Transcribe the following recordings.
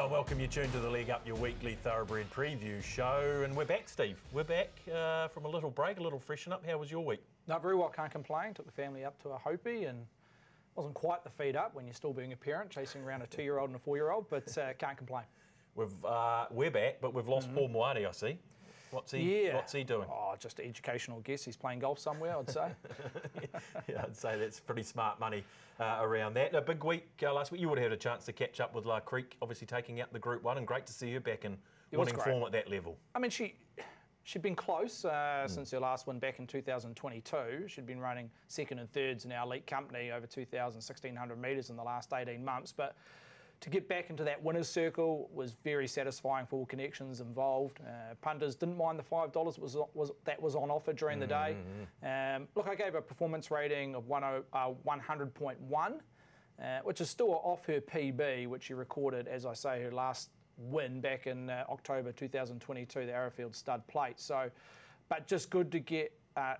Oh, welcome. You tuned to the League Up, your weekly thoroughbred preview show. And we're back, Steve. We're back from a little break, a little freshen up. How was your week? No, very well, can't complain. Took the family up to a Hopi and wasn't quite the feed up when you're still being a parent, chasing around a 2-year-old and a 4-year-old, but can't complain. We're back, but we've lost Paul Moati, I see. What's he doing? Oh, just an educational guess. He's playing golf somewhere, I'd say. Yeah, I'd say that's pretty smart money around that. A big week last week. You would have had a chance to catch up with La Creek, obviously taking out the Group 1, and great to see her back in winning form at that level. I mean, she'd been close since her last win back in 2022. She'd been running second and thirds in our elite company over 2,000, 1,600 metres in the last 18 months. But to get back into that winner's circle was very satisfying for all connections involved. Punters didn't mind the $5 that was on offer during the day. Look, I gave a performance rating of 100.1, which is still off her PB, which she recorded, as I say, her last win back in October 2022, the Arrowfield Stud Plate. So, but just good to get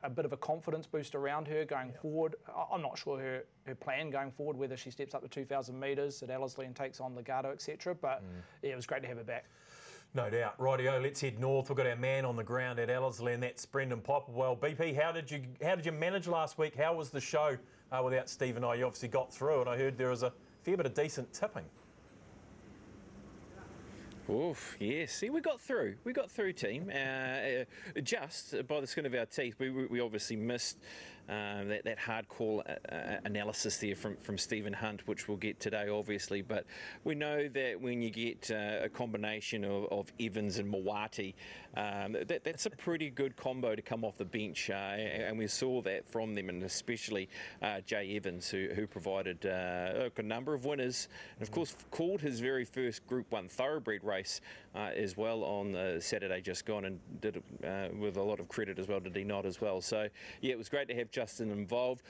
a bit of a confidence boost around her going forward. I'm not sure her plan going forward, whether she steps up to 2,000 metres at Ellerslie and takes on Legato, etc. But yeah, it was great to have her back. No doubt. Rightio, let's head north. We've got our man on the ground at Ellerslie, and that's Brendan Popplewell. BP, how did you manage last week? How was the show without Steve and I? You obviously got through, and I heard there was a fair bit of decent tipping. Oof, yes. See, we got through, team. Just by the skin of our teeth, we obviously missed that hard call analysis there from Stephen Hunt, which we'll get today, obviously. But we know that when you get a combination of Evans and Moati, that's a pretty good combo to come off the bench. And we saw that from them, and especially Jay Evans, who provided a number of winners. And, of course, called his very first Group 1 thoroughbred race as well on Saturday just gone, and did it with a lot of credit as well, did he not as well? So yeah, it was great to have Justin involved.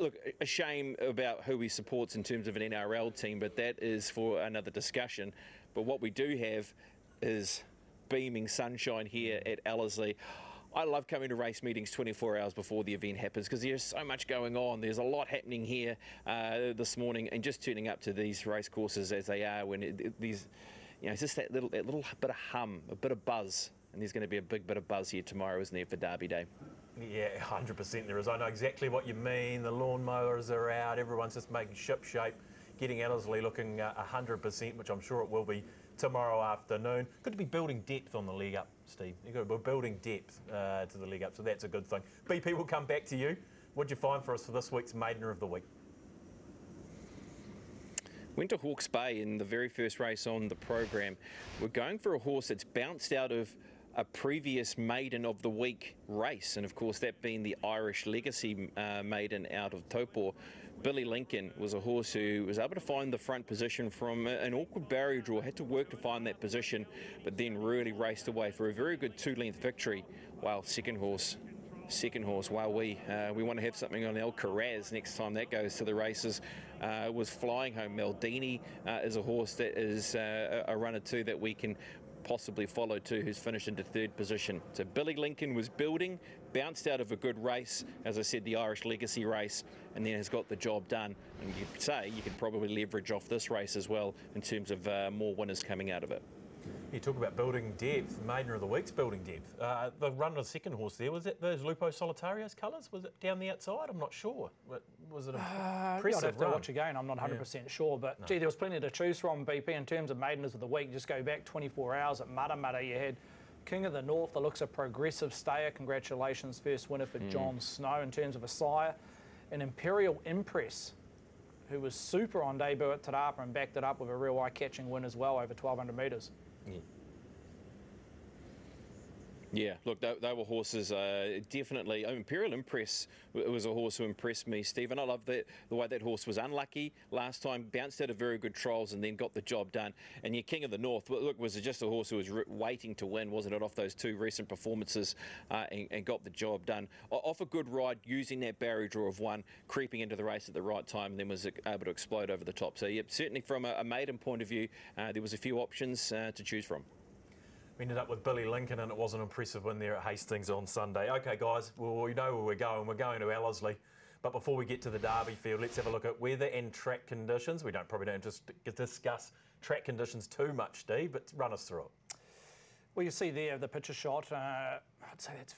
Look, a shame about who he supports in terms of an NRL team, but that is for another discussion. But what we do have is beaming sunshine here at Ellerslie. I love coming to race meetings 24 hours before the event happens because there's so much going on. There's a lot happening here this morning, and just turning up to these race courses as they are, when it's just that little bit of hum, a bit of buzz, and there's going to be a big bit of buzz here tomorrow, isn't there, for Derby Day? Yeah, 100% there is. I know exactly what you mean. The lawnmowers are out. Everyone's just making ship shape, getting Ellerslie looking 100%, which I'm sure it will be tomorrow afternoon. Good to be building depth on the League Up, Steve. We're building depth to the League Up, so that's a good thing. BP, we'll come back to you. What'd you find for us for this week's Maidener of the Week? Went to Hawke's Bay in the very first race on the program. We're going for a horse that's bounced out of a previous Maiden of the Week race, and of course that being the Irish Legacy Maiden out of Taupo. Billy Lincoln was a horse who was able to find the front position from an awkward barrier draw, had to work to find that position, but then really raced away for a very good 2-length victory, while second horse, while we want to have something on El Carraz next time that goes to the races, was flying home. Maldini is a horse that is a runner too that we can possibly follow too, who's finished into third position. So Billy Lincoln was building, bounced out of a good race, as I said, the Irish Legacy race, and then has got the job done. And you could say you could probably leverage off this race as well in terms of more winners coming out of it. You talk about building depth. Maidener of the Week's building depth. The run of the second horse there, was it those Lupo Solitario's colours? Was it down the outside? I'm not sure. Was it impressive? I'd have to watch again. I'm not 100% sure. But, gee, there was plenty to choose from, BP, in terms of Maideners of the Week. Just go back 24 hours at Matamata. You had King of the North, the looks of progressive stayer. Congratulations, first winner for John Snow in terms of a sire. An Imperial Impress, who was super on debut at Te Rapa and backed it up with a real eye-catching win as well, over 1,200 metres. Yeah, look, they were horses, definitely. Imperial Impress was a horse who impressed me, Stephen. I love the way that horse was unlucky last time, bounced out of very good trials and then got the job done. And your King of the North, look, was just a horse who was waiting to win, wasn't it, off those two recent performances, and got the job done. Off a good ride, using that barrier draw of one, creeping into the race at the right time, and then was able to explode over the top. So, yep, certainly from a maiden point of view, there was a few options to choose from. We ended up with Billy Lincoln, and it was an impressive win there at Hastings on Sunday. OK, guys, well, we know where we're going. We're going to Ellerslie. But before we get to the Derby field, let's have a look at weather and track conditions. We probably don't just discuss track conditions too much, Steve, but run us through it. Well, you see there the picture shot. I'd say that's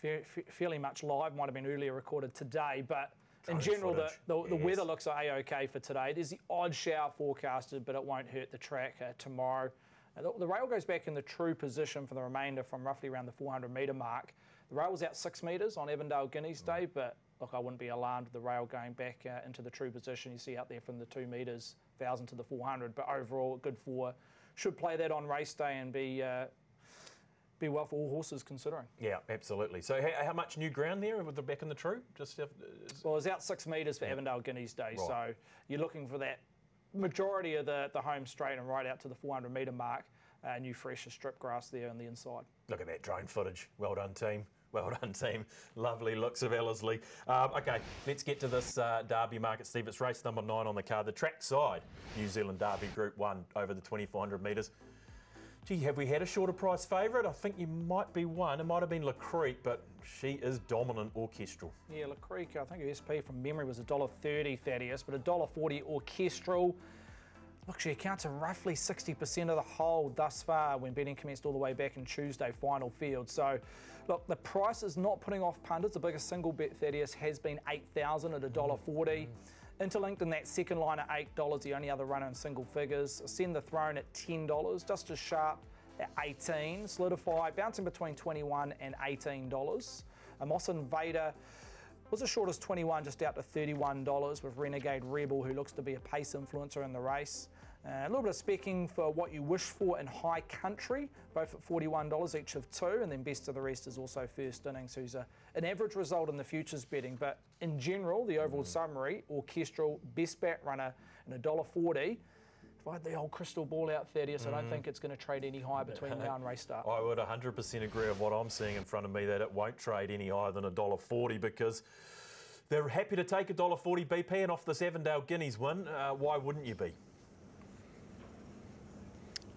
fairly much live. Might have been earlier recorded today, but in general, the weather looks A-OK for today. There's the odd shower forecasted, but it won't hurt the track tomorrow. The rail goes back in the true position for the remainder from roughly around the 400 metre mark. The rail was out 6 metres on Avondale Guineas Day, but look, I wouldn't be alarmed with the rail going back into the true position you see out there from the 2 metres, 1,000 to the 400. But overall, good for should play that on race day and be well for all horses considering. Yeah, absolutely. So how much new ground there with the back in the true? Well, it's out 6 metres for Avondale Guineas Day, right. So you're looking for that majority of the home straight and right out to the 400 metre mark. New fresh strip grass there on the inside. Look at that drone footage. Well done, team. Well done, team. Lovely looks of Ellerslie. Okay, let's get to this Derby market, Steve. It's race number 9 on the card. The track side, New Zealand Derby Group 1 over the 2,400 metres. Gee, have we had a shorter price favourite? I think you might be one. It might have been Le Creek, but she is dominant orchestral. Yeah, Le Creek, I think her SP from memory was $1.30, Thaddeus, but $1.40 orchestral. Look, she accounts for roughly 60% of the hold thus far when betting commenced all the way back in Tuesday final field. So, look, the price is not putting off punters. The biggest single bet, Thaddeus, has been $8,000 at $1.40. Interlinked in that second line at $8, the only other runner in single figures. Send the Throne at $10. Just as Sharp at $18. Solidify bouncing between $21 and $18. Moss Invader was as short as 21, just out to $31 with Renegade Rebel, who looks to be a pace influencer in the race. A little bit of specking for What You Wish For in High Country, both at $41 each of 2, and then best of the rest is also First Innings, who's an average result in the futures betting. But in general, the overall summary, orchestral, best bat runner and $1.40. If I had the old crystal ball out, Thaddeus, I don't think it's going to trade any higher between now and race start. I would 100% agree with what I'm seeing in front of me, that it won't trade any higher than $1.40 because they're happy to take $1.40 BP, and off this Avondale Guineas win, why wouldn't you be?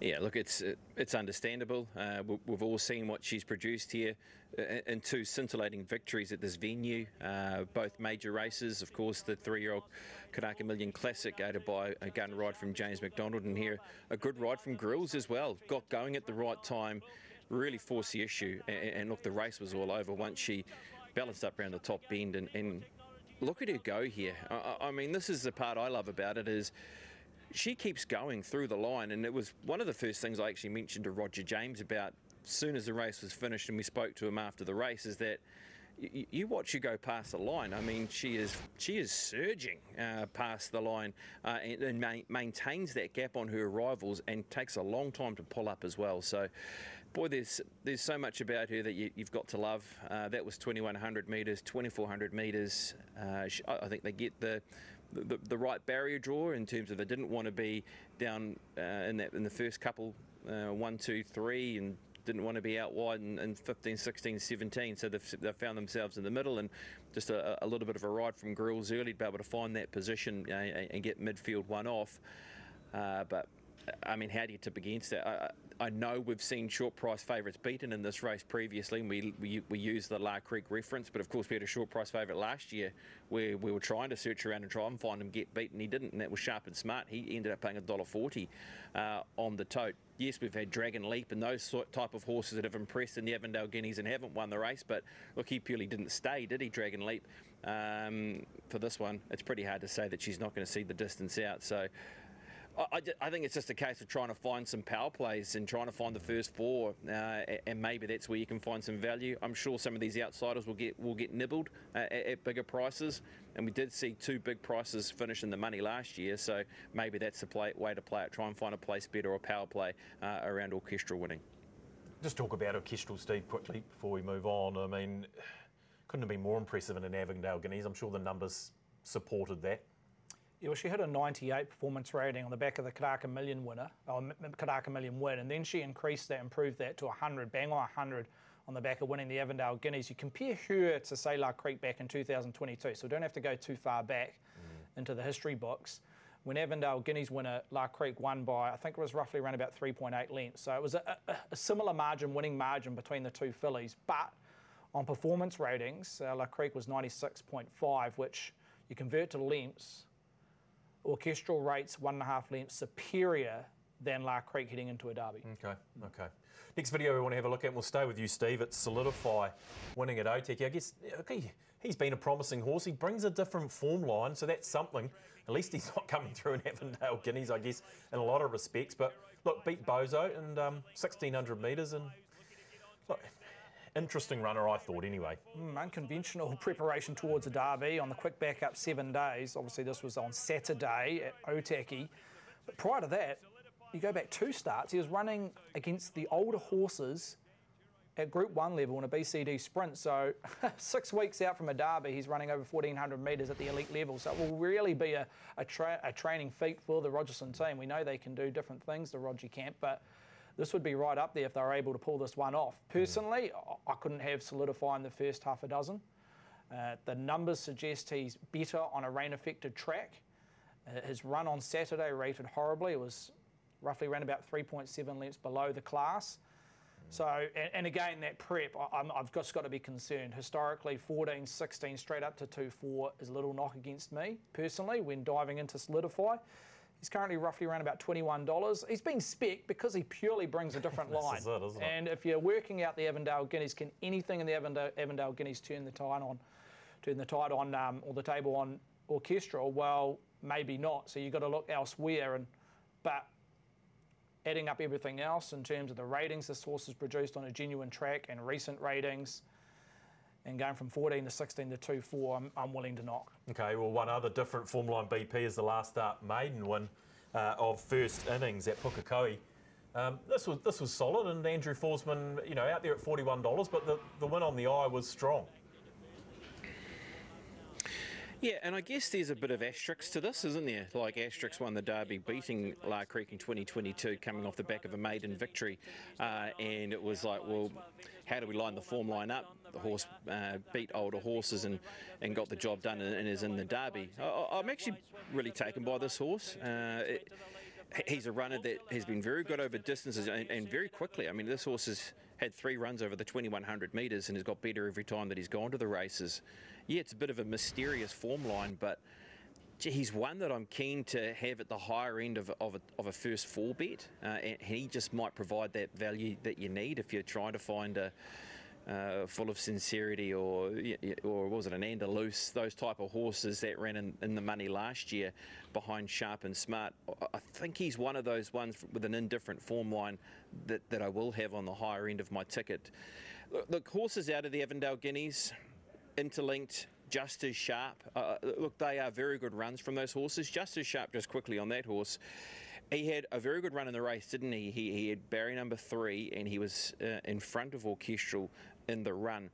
Yeah, look, it's understandable. We've all seen what she's produced here in 2 scintillating victories at this venue, both major races. Of course, the 3-year-old Karaka Million Classic, aided by a gun ride from James McDonald, and here a good ride from Grills as well. Got going at the right time, really forced the issue, and look, the race was all over once she balanced up around the top bend, and look at her go here. I mean, this is the part I love about it, is she keeps going through the line, and it was one of the first things I actually mentioned to Roger James about as soon as the race was finished, and we spoke to him after the race, is that you watch her go past the line. I mean, she is surging past the line and maintains that gap on her rivals, and takes a long time to pull up as well. So, boy, there's so much about her that you've got to love. That was 2,100 metres, 2,400 metres. I think they get the right barrier draw in terms of they didn't want to be down in the first couple, 1, 2, 3, and didn't want to be out wide in 15, 16, 17. So they've found themselves in the middle, and just a little bit of a ride from Grills early to be able to find that position and get midfield one off. But I mean, how do you tip against that? I know we've seen short price favourites beaten in this race previously, and we used the La Creek reference, but of course we had a short price favourite last year where we were trying to search around and try and find him get beaten. He didn't, and that was Sharp and Smart. He ended up paying $1.40 on the tote. Yes, we've had Dragon Leap and those type of horses that have impressed in the Avondale Guineas and haven't won the race, but look, he purely didn't stay, did he, Dragon Leap? For this one, it's pretty hard to say that she's not going to see the distance out. So I think it's just a case of trying to find some power plays and trying to find the first 4, and maybe that's where you can find some value. I'm sure some of these outsiders will get nibbled at bigger prices, and we did see 2 big prices finish in the money last year, so maybe that's the way to play it. Try and find a place bet or a power play around orchestral winning. Just talk about orchestral, Steve, quickly before we move on. I mean, couldn't have been more impressive in an Avondale Guineas. I'm sure the numbers supported that. Yeah, well, she had a 98 performance rating on the back of the Karaka Million winner, or Karaka Million win, and then she increased that, improved that to 100, bang on 100 on the back of winning the Avondale Guineas. You compare her to, say, La Creek back in 2022, so we don't have to go too far back into the history books. When Avondale Guineas winner La Creek won by, I think it was roughly around about 3.8 lengths. So it was a similar margin, winning margin between the 2 fillies, but on performance ratings, La Creek was 96.5, which you convert to lengths. Orchestral rates 1.5 lengths superior than La Creek heading into a derby. Okay. Next video we want to have a look at, and we'll stay with you, Steve. It's Solidify winning at Otaki. I guess he's been a promising horse. He brings a different form line, so that's something. At least he's not coming through in Avondale Guineas, I guess, in a lot of respects. But look, beat Bozo and 1,600 metres, and look, interesting runner, I thought, anyway. Unconventional preparation towards a derby on the quick backup 7 days. Obviously, this was on Saturday at Otaki. But prior to that, you go back 2 starts, he was running against the older horses at Group 1 level in a BCD sprint. So 6 weeks out from a derby, he's running over 1,400 metres at the elite level. So it will really be a training feat for the Rogerson team. We know they can do different things, the Roger camp, but this would be right up there if they were able to pull this one off. Personally, I couldn't have Solidify in the first half a dozen. The numbers suggest he's better on a rain-affected track. His run on Saturday rated horribly. It was roughly around about 3.7 lengths below the class. So, and again, that prep, I've just got to be concerned. Historically, 14, 16, straight up to 2-4 is a little knock against me, personally, when diving into Solidify. He's currently roughly around about $21. He's been spec because he purely brings a different line. This is it, isn't it? And if you're working out the Avondale Guineas, can anything in the Avondale Guineas turn the tide on, or the table on Orchestral? Well, maybe not. So you've got to look elsewhere. But adding up everything else in terms of the ratings this horse has produced on a genuine track and recent ratings, and going from 14 to 16 to 2-4, I'm willing to knock. Okay, well, one other different form line BP is the last start maiden win of first innings at Pukekohe. This was solid, and Andrew Forsman, out there at $41, but the win on the eye was strong. Yeah, and I guess there's a bit of asterisks to this, isn't there? Like Asterix won the Derby, beating La Creek in 2022, coming off the back of a maiden victory. And it was like, well, how do we line the form line up? The horse beat older horses and got the job done and is in the Derby. I'm actually really taken by this horse. He's a runner that has been very good over distances and very quickly. I mean, this horse has had 3 runs over the 2,100 metres and has got better every time that he's gone to the races. Yeah, it's a bit of a mysterious form line, but he's one that I'm keen to have at the higher end of a first 4 bet. And he just might provide that value that you need if you're trying to find a Full of Sincerity or was it an Andalus, those type of horses that ran in the money last year behind Sharp and Smart. I think he's one of those ones with an indifferent form line that I will have on the higher end of my ticket. Look, horses out of the Avondale Guineas, Interlinked, Just As Sharp. Look, they are very good runs from those horses. Just As Sharp, just quickly on that horse, he had a very good run in the race, didn't he? He had barrier number 3, and he was in front of Orchestral in the run.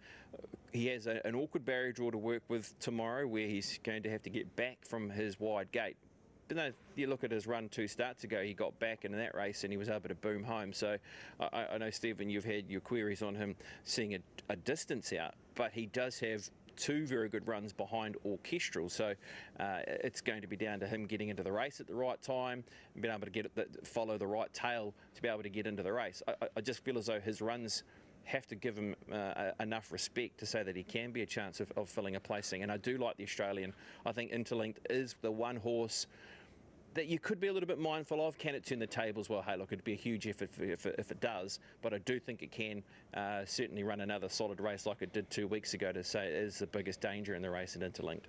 He has an awkward barrier draw to work with tomorrow, where he's going to have to get back from his wide gate. But then you look at his run 2 starts ago, he got back in that race and he was able to boom home. So I know, Stephen, you've had your queries on him seeing a distance out, but he does have 2 very good runs behind Orchestral, so it's going to be down to him getting into the race at the right time and being able to follow the right tail to be able to get into the race. I just feel as though his runs have to give him enough respect to say that he can be a chance of filling a placing, and I do like the Australian. I think Interlinked is the one horse that you could be a little bit mindful of. Can it turn the tables? Well, hey, look, it'd be a huge effort if it does, but I do think it can certainly run another solid race like it did 2 weeks ago to say it is the biggest danger in the race at Interlinked.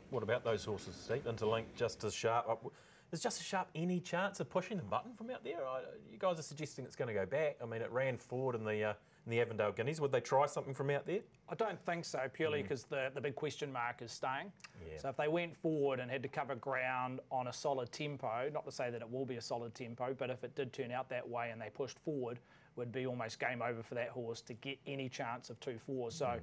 What about those horses, Steve? Interlinked, Just As Sharp. Is Just As Sharp any chance of pushing the button from out there? You guys are suggesting it's going to go back. I mean, it ran forward in the Avondale Guineas. Would they try something from out there? I don't think so, purely because the big question mark is staying. Yeah. So if they went forward and had to cover ground on a solid tempo, not to say that it will be a solid tempo, but if it did turn out that way and they pushed forward, would be almost game over for that horse to get any chance of 2-4. So,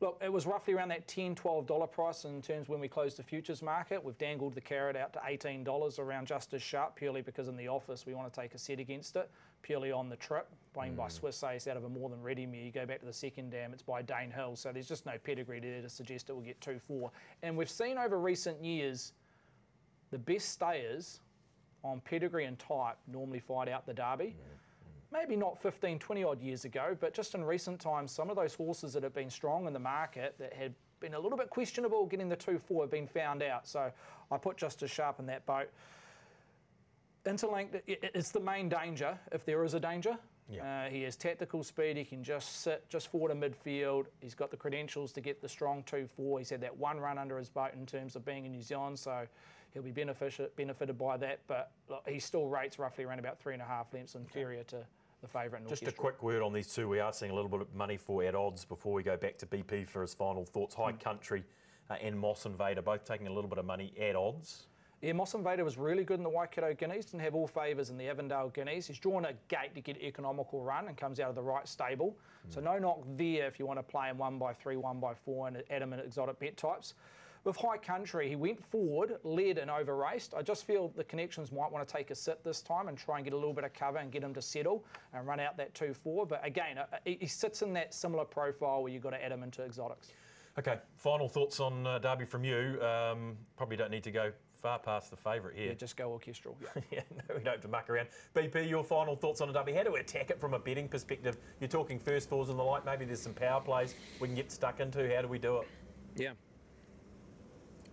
look, it was roughly around that $10, $12 price in terms when we closed the futures market. We've dangled the carrot out to $18 around Just As Sharp, purely because in the office we want to take a set against it, purely on the trip. Playing by Swiss Ace out of a More Than Ready Mare. You go back to the second dam, it's by Dane Hill, so there's just no pedigree there to suggest it will get 2-4. And we've seen over recent years the best stayers on pedigree and type normally fight out the Derby. Maybe not 15, 20 odd years ago, but just in recent times, some of those horses that have been strong in the market that had been a little bit questionable getting the 2-4 have been found out. So I put Just As Sharp in that boat. Interlink, it's the main danger, if there is a danger. Yeah. He has tactical speed. He can just sit just forward to midfield. He's got the credentials to get the strong 2-4. He's had that one run under his belt in terms of being in New Zealand, so he'll be benefited by that. But look, he still rates roughly around about 3.5 lengths inferior to the favourite. Just a quick word on these two. We are seeing a little bit of money for at odds before we go back to BP for his final thoughts. High Country and Moss Invader both taking a little bit of money at odds. Yeah, Moss Invader was really good in the Waikato Guineas, didn't have all favours in the Avondale Guineas. He's drawn a gate to get an economical run and comes out of the right stable. So no knock there if you want to play him 1x3, 1x4 and add him in exotic bet types. With High Country, he went forward, led and over-raced. I just feel the connections might want to take a sit this time and try and get a little bit of cover and get him to settle and run out that 2-4. But again, he sits in that similar profile where you've got to add him into exotics. Okay, final thoughts on Derby from you. Probably don't need to go far past the favourite here. Yeah, just go orchestral. Yeah. Yeah, no, we don't have to muck around. BP, your final thoughts on a Derby. How do we attack it from a betting perspective? You're talking first fours and the like. Maybe there's some power plays we can get stuck into. How do we do it? Yeah.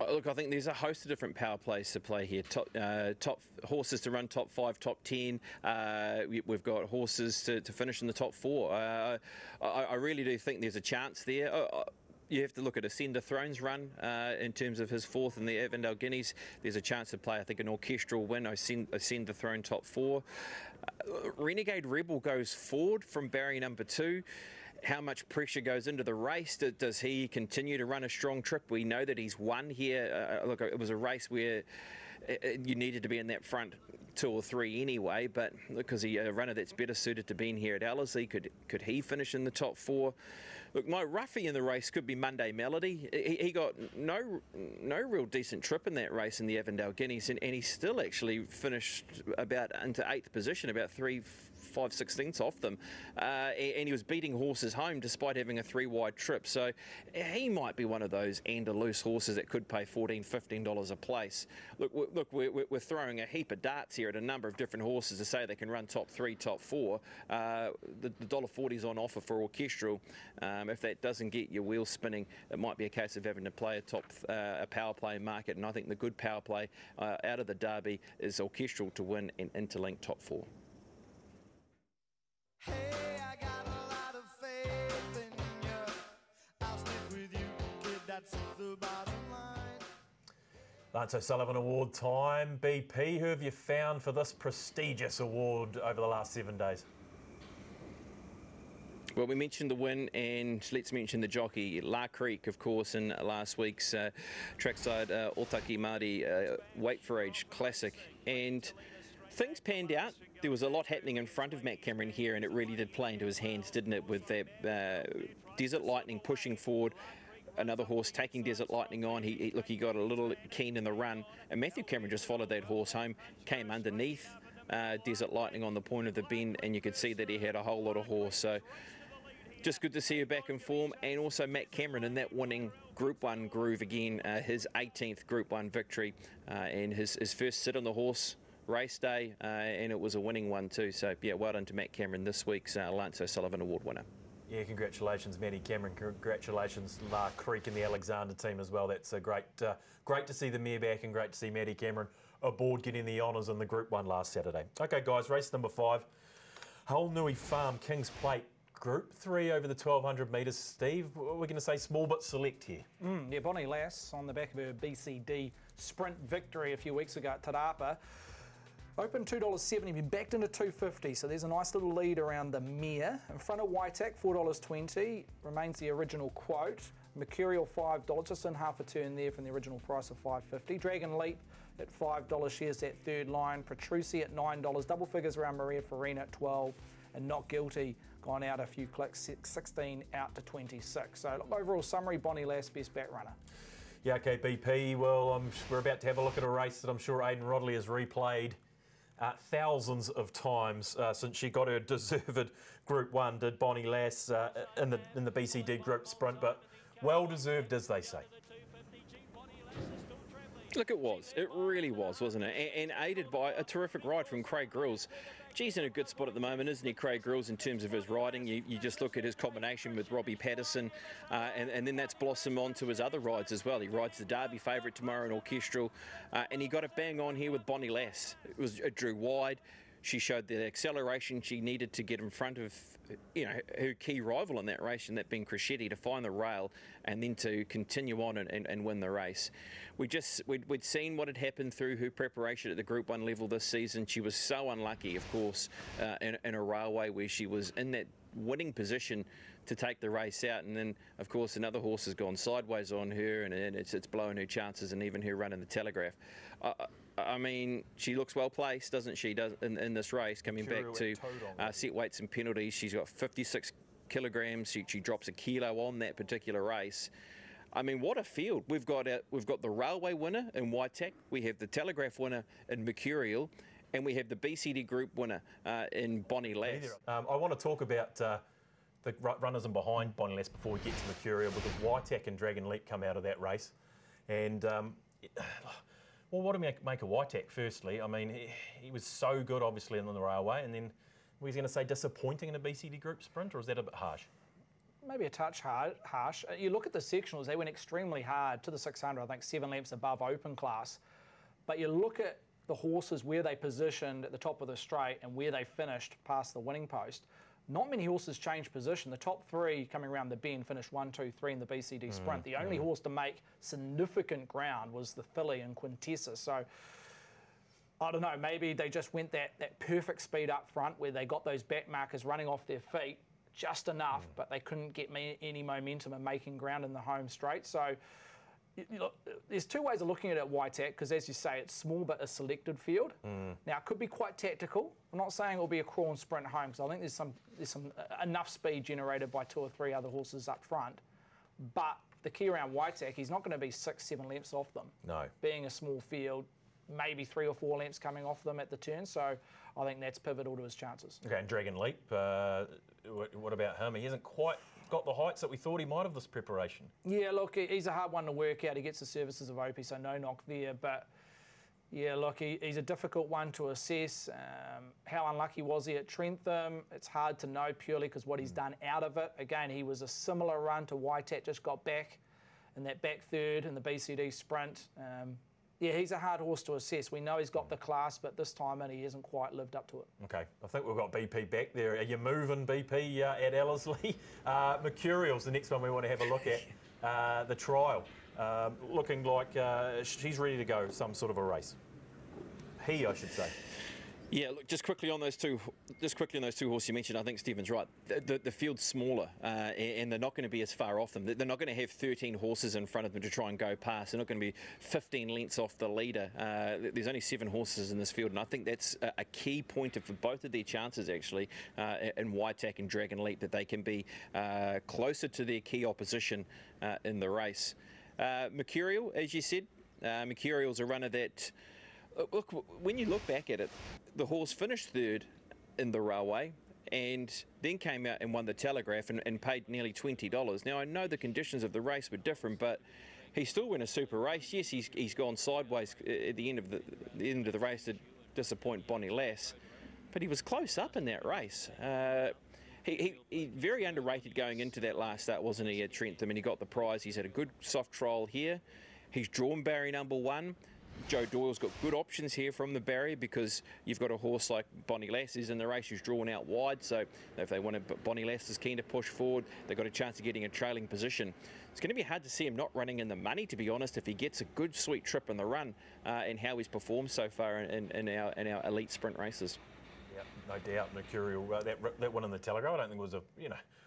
Look, I think there's a host of different power plays to play here. Top horses to run top 5, top 10. We've got horses to finish in the top 4. I really do think there's a chance there. You have to look at Ascend the Throne's run in terms of his fourth in the Avondale Guineas. There's a chance to play, I think, an orchestral win. Ascend the Throne top 4. Renegade Rebel goes forward from barrier number 2. How much pressure goes into the race? Does he continue to run a strong trip? We know that he's won here. Look, it was a race where you needed to be in that front 2 or 3 anyway, but because he's a runner that's better suited to being here at Ellerslie, could he finish in the top 4? Look, my roughie in the race could be Monday Melody. He got no real decent trip in that race in the Avondale Guineas, and he still actually finished about into 8th position, about 3/5/16 off them, and he was beating horses home despite having a 3-wide trip. So he might be one of those loose horses that could pay $14, $15 a place. Look, we're throwing a heap of darts here at a number of different horses to say they can run top 3, top 4. The $1.40 is on offer for orchestral. If that doesn't get your wheels spinning, it might be a case of having to play a power play market. And I think the good power play out of the Derby is orchestral to win and Interlink top 4. Hey, I got a lot of faith in you. I'll stick with you, kid, that's the bottom line. Lance O'Sullivan Award time. BP, who have you found for this prestigious award over the last 7 days? Well, we mentioned the win, and let's mention the jockey, La Creek, of course, in last week's trackside Otaki Māori Wait for Age Classic. And things panned out. There was a lot happening in front of Matt Cameron here, and it really did play into his hands, didn't it, with that Desert Lightning pushing forward. Another horse taking Desert Lightning on. He got a little keen in the run, and Matthew Cameron just followed that horse home, came underneath Desert Lightning on the point of the bend, and you could see that he had a whole lot of horse. So just good to see her back in form, and also Matt Cameron in that winning Group 1 groove again, his 18th Group 1 victory, and his first sit on the horse race day, and it was a winning one too. So yeah, well done to Matt Cameron, this week's Lance O'Sullivan Award winner. Yeah, congratulations, Matty Cameron. Congratulations, La Creek and the Alexander team as well. That's great to see the mare back, and great to see Matty Cameron aboard getting the honours in the Group 1 last Saturday. Okay, guys, race number 5, Haunui Farm Kings Plate. Group 3 over the 1,200 metres. Steve, we're going to say small but select here. Yeah, Bonnie Lass on the back of her BCD sprint victory a few weeks ago at Te Rapa. Open $2.70, been backed into $2.50, so there's a nice little lead around the mare. In front of Waitak, $4.20, remains the original quote. Mercurial, $5, just in half a turn there from the original price of $5.50. Dragon Leap at $5, shares that third line. Petrucci at $9, double figures around Maria Farina at $12, and Not Guilty gone out a few clicks, 16 out to 26. So look, overall summary, Bonnie Lass, best back runner. Yeah, okay, BP. Well, we're about to have a look at a race that I'm sure Aidan Rodley has replayed thousands of times since she got her deserved Group 1, did Bonnie Lass in the BCD Group Sprint, but well deserved, as they say. Look, it was. It really was, wasn't it? And aided by a terrific ride from Craig Grills. Geez, in a good spot at the moment, isn't he, Craig Grills, in terms of his riding? You just look at his combination with Robbie Patterson, and then that's blossomed onto his other rides as well. He rides the Derby favourite tomorrow in Orchestral, and he got it bang on here with Bonnie Lass. It drew wide. She showed the acceleration she needed to get in front of, her key rival in that race, and that being Crescetti, to find the rail and then to continue on and win the race. We'd seen what had happened through her preparation at the Group 1 level this season. She was so unlucky, of course, in a railway where she was in that winning position to take the race out, and then of course another horse has gone sideways on her, and it's blown her chances, and even her run in the Telegraph. I mean, she looks well placed, doesn't she, in this race, coming back to set weights and penalties. She's got 56 kilograms. She drops a kilo on that particular race. I mean, what a field. We've got the Railway winner in Waitak, we have the Telegraph winner in Mercurial, and we have the BCD Group winner in Bonnie Lass. I want to talk about the runners in behind Bonnie Lass before we get to Mercurial, because Waitak and Dragon Leap come out of that race. And, well, what do we make of Waitak, firstly? I mean, he was so good, obviously, on the Railway, and then was going to say disappointing in a BCD Group sprint, or is that a bit harsh? Maybe a touch harsh. You look at the sectionals, they went extremely hard to the 600, I think 7 lengths above open class. But you look at the horses, where they positioned at the top of the straight and where they finished past the winning post. Not many horses changed position. The top 3 coming around the bend finished 1, 2, 3 in the BCD sprint. The only horse to make significant ground was the filly in Quintessa. So, I don't know, maybe they just went that perfect speed up front where they got those back markers running off their feet just enough, but they couldn't get any momentum and making ground in the home straight. So, look, there's 2 ways of looking at it at Waitak, because as you say, it's small but a selected field. Now, it could be quite tactical. I'm not saying it'll be a crawl and sprint home, because I think there's some enough speed generated by 2 or 3 other horses up front. But the key around Waitak, he's not going to be 6, 7 lengths off them. No. Being a small field, maybe 3 or 4 lengths coming off them at the turn. So I think that's pivotal to his chances. Okay, and Dragon Leap, what about him? He hasn't quite got the heights that we thought he might have this preparation. Yeah, look, he's a hard one to work out. He gets the services of Opie, so no knock there. But yeah, look, he's a difficult one to assess. How unlucky was he at Trentham? It's hard to know purely because what he's done out of it. Again, he was a similar run to Waitak, just got back in that back third in the BCD sprint. Yeah, he's a hard horse to assess. We know he's got the class, but this time he hasn't quite lived up to it. Okay, I think we've got BP back there. Are you moving BP at Ellerslie? Mercurial's the next one we want to have a look at. The trial, looking like she's ready to go, some sort of a race. I should say. Yeah, look, just quickly on those two horses you mentioned, I think Stephen's right. The field's smaller, and they're not going to be as far off them. They're not going to have 13 horses in front of them to try and go past. They're not going to be 15 lengths off the leader. There's only 7 horses in this field, and I think that's a key pointer for both of their chances, actually, in Waitak and Dragon Leap, that they can be closer to their key opposition in the race. Mercurial, as you said, Mercurial's a runner that... Look, when you look back at it, the horse finished third in the Railway and then came out and won the Telegraph and paid nearly $20. Now, I know the conditions of the race were different, but he still won a super race. Yes, he's gone sideways at the end of the race to disappoint Bonnie Lass, but he was close up in that race. He very underrated going into that last start, wasn't he, at Trentham, and he got the prize. He's had a good soft trial here. He's drawn barrier number 1. Joe Doyle's got good options here from the barrier because you've got a horse like Bonnie Lass is in the race who's drawn out wide, so if they want to, Bonnie Lass is keen to push forward, they've got a chance of getting a trailing position. It's going to be hard to see him not running in the money, to be honest, if he gets a good sweet trip in the run and how he's performed so far in our elite sprint races. Yeah, no doubt. Mercurial, that one in the Telegraph, I don't think it was it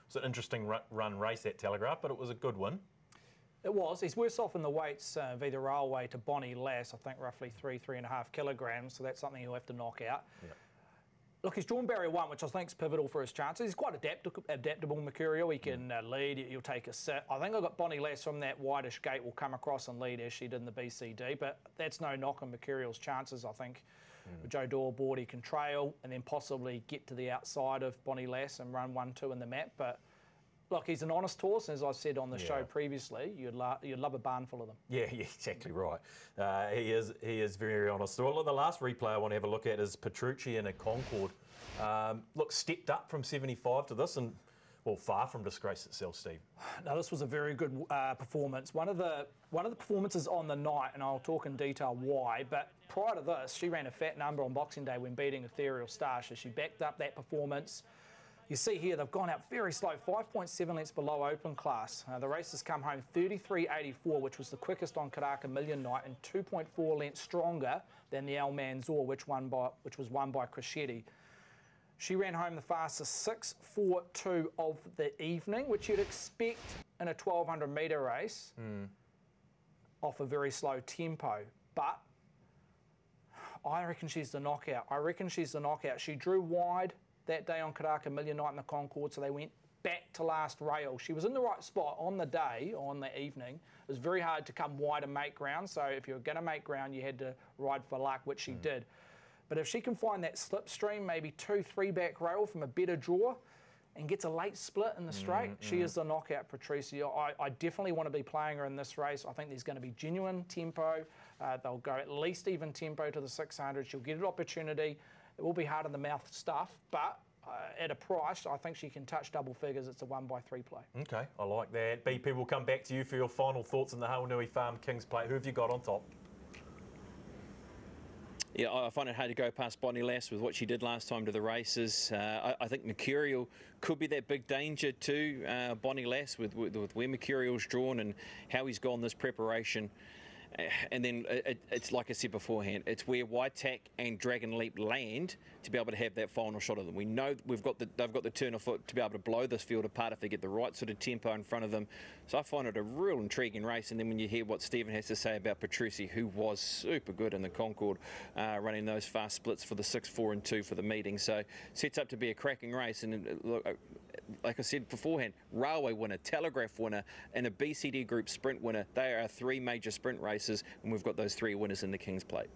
was an interesting run race, that Telegraph, but it was a good one. It was. He's worse off in the weights via the Railway to Bonnie Lass, I think roughly 3.5 kilograms, so that's something he'll have to knock out. Yep. Look, he's drawn barrier 1, which I think is pivotal for his chances. He's quite adaptable, Mercurial. He can lead, he'll take a sit. I think I've got Bonnie Lass from that wideish gate will come across and lead as she did in the BCD, but that's no knock on Mercurial's chances, I think. With Joe Doyle aboard, he can trail and then possibly get to the outside of Bonnie Lass and run 1-2 in the map, but Look, he's an honest horse, and as I've said on the show Yeah. previously, you'd love a barn full of them. Yeah, exactly right. He is very honest. Well, the last replay I want to have a look at is Petrucci in a Concord. Look, stepped up from 75 to this, and well, far from disgrace itself, Steve. Now, this was a very good performance. One of the performances on the night, and I'll talk in detail why, but prior to this, she ran a fat number on Boxing Day when beating Ethereal Star, so she backed up that performance. You see here, they've gone out very slow, 5.7 lengths below open class. The race has come home 33.84, which was the quickest on Karaka Million night, and 2.4 lengths stronger than the Al Manzoor, which was won by Crescetti. She ran home the fastest 6.42 of the evening, which you'd expect in a 1,200 metre race off a very slow tempo. But I reckon she's the knockout. She drew wide that day on Karaka Million night in the Concord, so they went back to last rail. She was in the right spot on the day, on the evening. It was very hard to come wide and make ground, so if you were going to make ground, you had to ride for luck, which she did. But if she can find that slipstream, maybe 2-3 back rail from a better draw, and gets a late split in the straight, she is the knockout, Patricia. I definitely want to be playing her in this race. I think there's going to be genuine tempo. They'll go at least even tempo to the 600. She'll get an opportunity. It will be hard in the mouth stuff, but at a price, I think she can touch double figures. It's a 1-by-3 play. Okay, I like that. BP, we'll come back to you for your final thoughts on the Hawanui Farm Kings Plate. Who have you got on top? Yeah, I find it hard to go past Bonnie Lass with what she did last time to the races. I think Mercurial could be that big danger to Bonnie Lass with where Mercurial's drawn and how he's gone this preparation. And then it's like I said beforehand, it's where Waitak and Dragon Leap land to be able to have that final shot of them. We know they've got the turn of foot to be able to blow this field apart if they get the right sort of tempo in front of them. So I find it a real intriguing race. And then when you hear what Stephen has to say about Petrucci, who was super good in the Concord, running those fast splits for the 6, 4 and 2 for the meeting. So sets up to be a cracking race. And look, like I said beforehand, Railway winner, Telegraph winner, and a BCD Group sprint winner. They are 3 major sprint races, and we've got those 3 winners in the Kings Plate.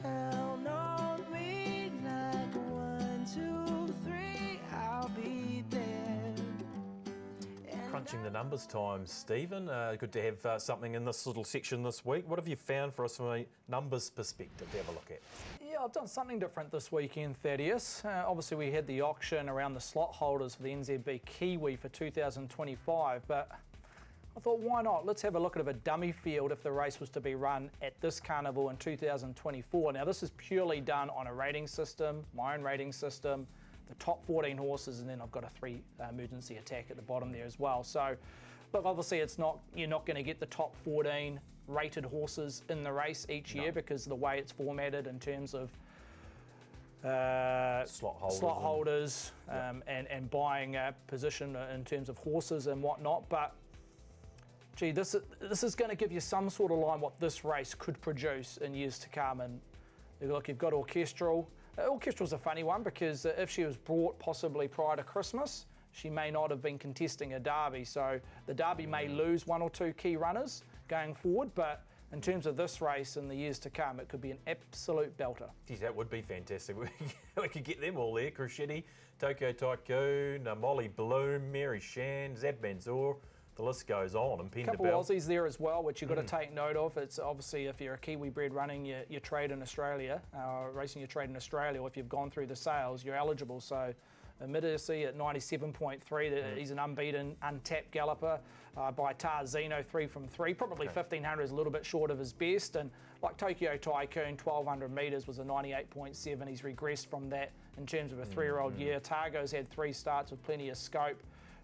Count on me like 1, 2, 3, I'll be there. Crunching the numbers time, Stephen. Good to have something in this little section this week. What have you found for us from a numbers perspective to have a look at? Yeah, I've done something different this weekend, Thaddeus. Obviously, we had the auction around the slot holders for the NZB Kiwi for 2025, but I thought, why not? Let's have a look at a dummy field if the race was to be run at this carnival in 2024. Now, this is purely done on a rating system, my own rating system, the top 14 horses, and then I've got a 3 emergency attack at the bottom there as well. So, look, obviously, you're not going to get the top 14 rated horses in the race each year because of the way it's formatted in terms of Slot holders and buying position in terms of horses and whatnot. But gee, this is going to give you some sort of line what this race could produce in years to come. And look, you've got Orchestral. Orchestral's a funny one because if she was brought possibly prior to Christmas, she may not have been contesting a Derby. So the Derby may lose 1 or 2 key runners going forward, but in terms of this race in the years to come, it could be an absolute belter. Geez, that would be fantastic. We could get them all there. Crescetti, Tokyo Tycoon, Molly Bloom, Mary Shan, Zab Manzoor. The list goes on. And A couple of Aussies there as well, which you've got to take note of. It's obviously if you're a Kiwi bred running your trade in Australia, racing your trade in Australia, or if you've gone through the sales, you're eligible. So Midisi at 97.3, he's an unbeaten, untapped galloper. By Tarzino, 3 from 3. Probably 1,500 is a little bit short of his best. And like Tokyo Tycoon, 1,200 metres was a 98.7. He's regressed from that in terms of a 3-year-old year. Targo's had 3 starts with plenty of scope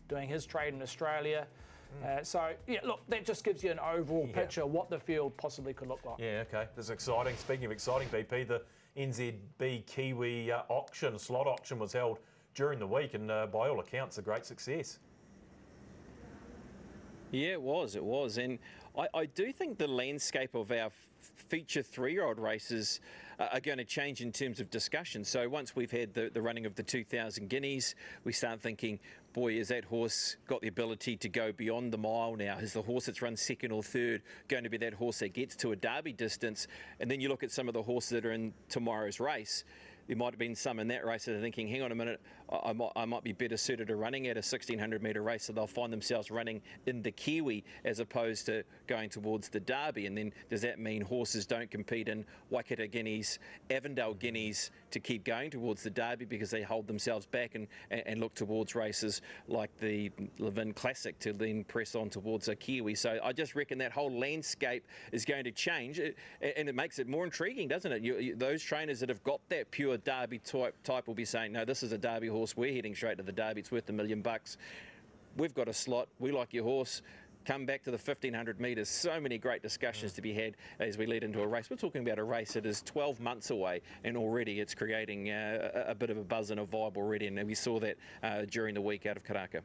doing his trade in Australia. So, yeah, look, that just gives you an overall picture of what the field possibly could look like. Yeah, okay. That's exciting. Speaking of exciting, BP, the NZB Kiwi slot auction was held during the week and by all accounts a great success. Yeah, it was. And I do think the landscape of our feature 3-year-old races are going to change in terms of discussion. So once we've had the running of the 2,000 guineas, we start thinking, boy, has that horse got the ability to go beyond the mile now? Is the horse that's run 2nd or 3rd going to be that horse that gets to a Derby distance? And then you look at some of the horses that are in tomorrow's race. there might have been some in that race that are thinking, hang on a minute, I might be better suited to running at a 1600 metre race, so they'll find themselves running in the Kiwi as opposed to going towards the Derby. And then does that mean horses don't compete in Waikato Guineas, Avondale Guineas to keep going towards the Derby because they hold themselves back and look towards races like the Levin Classic to then press on towards a Kiwi? So I just reckon that whole landscape is going to change, and it makes it more intriguing, doesn't it? Those trainers that have got that pure Derby type will be saying, no, this is a Derby horse, we're heading straight to the Derby, it's worth $1 million. We've got a slot, we like your horse. Come back to the 1500 metres. So many great discussions to be had as we lead into a race. We're talking about a race that is 12 months away, and already it's creating a bit of a buzz and a vibe already. And we saw that during the week out of Karaka.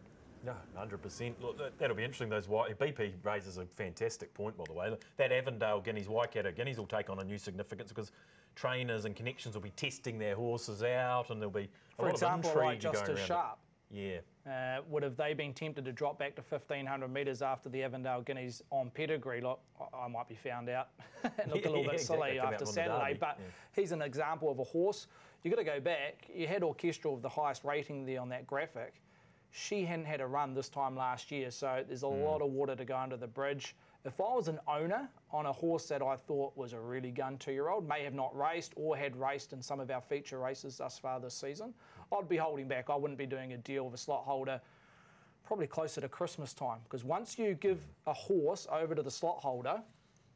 No, 100%. Look, that'll be interesting. Those BP raises a fantastic point, by the way. That Avondale Guineas, Waikato Guineas will take on a new significance because trainers and connections will be testing their horses out, and there'll be a lot of intrigue like Justice going around Sharp. Yeah. Would have they been tempted to drop back to 1500 metres after the Avondale Guineas on pedigree? Look, I might be found out and look a little bit silly after Saturday, but he's an example of a horse. You've got to go back. You had Orchestral with the highest rating there on that graphic. She hadn't had a run this time last year, so there's a lot of water to go under the bridge. If I was an owner on a horse that I thought was a really gun 2-year-old, may have not raced or had raced in some of our feature races thus far this season, I'd be holding back. I wouldn't be doing a deal with a slot holder probably closer to Christmas time, because once you give a horse over to the slot holder,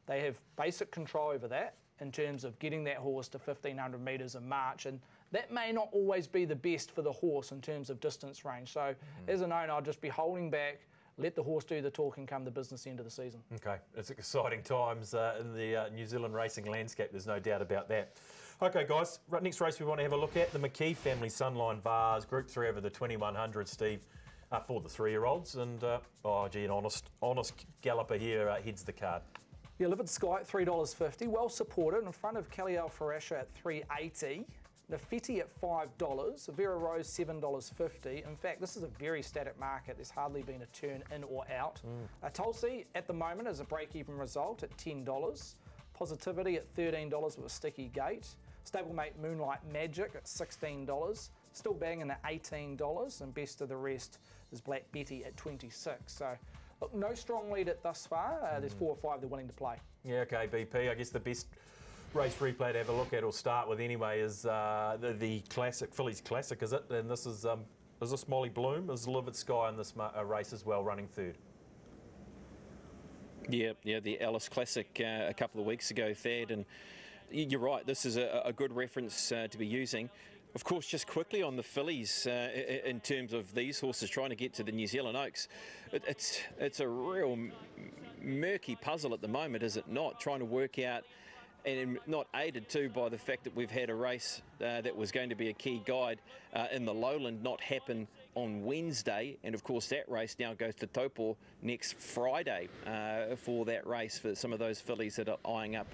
they have basic control over that in terms of getting that horse to 1500 metres in March, and that may not always be the best for the horse in terms of distance range. So as an owner, I'd just be holding back, let the horse do the talking come the business end of the season. Okay, it's exciting times in the New Zealand racing landscape, there's no doubt about that. Okay, guys, next race we want to have a look at, the McKee family Sunline Vars, Group 3 over the 2100, Steve, for the 3-year-olds. And, an honest galloper here heads the card. Yeah, Livid Sky at $3.50, well supported in front of Kaliel Farasha at $3.80. Nafiti at $5, Vera Rose $7.50. In fact, this is a very static market. There's hardly been a turn in or out. Tulsi at the moment is a break-even result at $10. Positivity at $13 with a sticky gate. Stablemate Moonlight Magic at $16. Still banging at $18, and best of the rest is Black Betty at $26. So, look, no strong lead at thus far. There's 4 or 5 they're willing to play. Yeah, okay, BP. I guess the best race replay to have a look at or start with anyway is the classic, Phillies Classic, is it? And this is this Molly Bloom? Is Livid Sky in this race as well, running third? Yeah, the Alice Classic a couple of weeks ago, Thad, and you're right, this is a good reference to be using. Of course, just quickly on the fillies, in terms of these horses trying to get to the New Zealand Oaks, it's a real murky puzzle at the moment, is it not? Trying to work out, and not aided too by the fact that we've had a race that was going to be a key guide in the Lowland not happen on Wednesday, and of course that race now goes to Taupo next Friday for that race for some of those fillies that are eyeing up.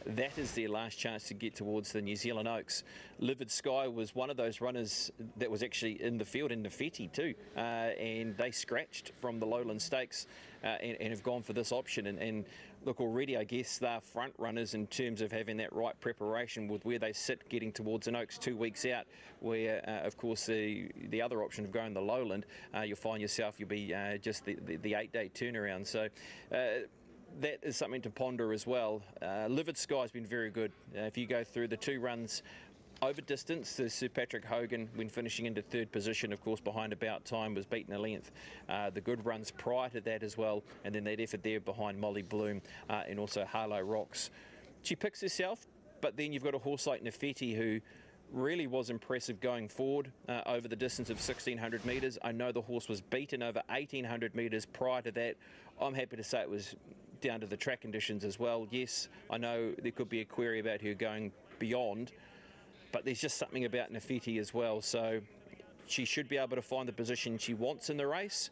That is their last chance to get towards the New Zealand Oaks. Livid Sky was one of those runners that was actually in the field in Nafiti too, and they scratched from the Lowland Stakes and have gone for this option. And look, already I guess they're front runners in terms of having that right preparation with where they sit getting towards an Oaks 2 weeks out, where of course the other option of going the Lowland, you'll find yourself you'll be just the 8-day turnaround. So that is something to ponder as well. Livid Sky has been very good. If you go through the 2 runs over distance, the Sir Patrick Hogan, when finishing into 3rd position, of course, behind About Time, was beaten a length. The good runs prior to that as well, and then that effort there behind Molly Bloom and also Harlow Rocks. She picks herself, but then you've got a horse like Nafiti who really was impressive going forward over the distance of 1600 metres. I know the horse was beaten over 1800 metres prior to that. I'm happy to say it was down to the track conditions as well. Yes, I know there could be a query about her going beyond, but there's just something about Nafiti as well. So she should be able to find the position she wants in the race.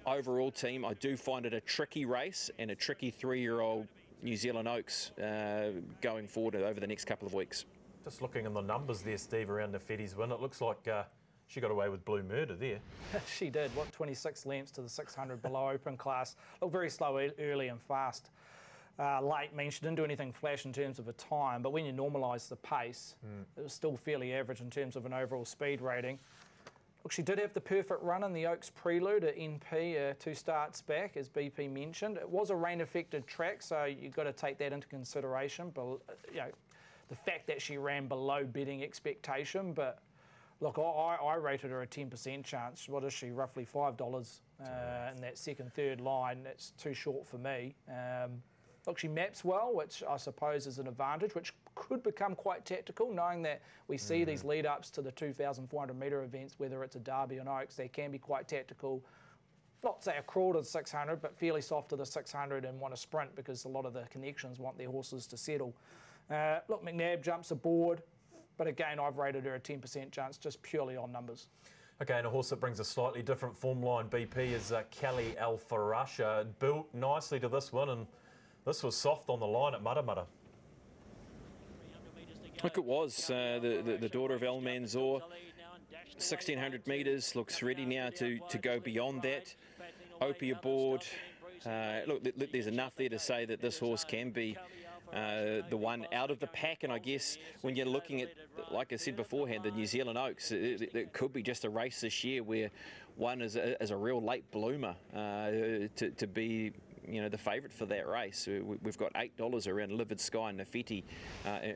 Overall team, I do find it a tricky race and a tricky 3-year-old New Zealand Oaks going forward over the next couple of weeks. Just looking in the numbers there, Steve, around Nafiti's win, it looks like she got away with Blue Murder there. She did. What, 26 lengths to the 600 below open class. Looked very slow early and fast. late means she didn't do anything flash in terms of a time, but when you normalise the pace, it was still fairly average in terms of an overall speed rating. Look, she did have the perfect run in the Oaks Prelude at NP 2 starts back, as BP mentioned. It was a rain-affected track, so you've got to take that into consideration. But the fact that she ran below betting expectation, but look, I rated her a 10% chance. What is she? Roughly $5 in that second, third line. That's too short for me. Look, she maps well, which I suppose is an advantage, which could become quite tactical, knowing that we see these lead-ups to the 2,400 metre events, whether it's a Derby or Oaks, they can be quite tactical. Not say a crawl to the 600, but fairly soft to the 600 and want to sprint because a lot of the connections want their horses to settle. Look, McNabb jumps aboard, but again, I've rated her a 10% chance just purely on numbers. Okay, and a horse that brings a slightly different form line, BP, is Kelly Alfarasha. Built nicely to this one, and this was soft on the line at Matamata. Look, it was the daughter of El Manzor. 1,600 metres, looks ready now to go beyond that. Opie aboard. Look, there's enough there to say that this horse can be the one out of the pack, and I guess when you're looking at, like I said beforehand, the New Zealand Oaks, it could be just a race this year where one is a real late bloomer to be the favourite for that race. We've got $8 around Livid Sky and Nafeti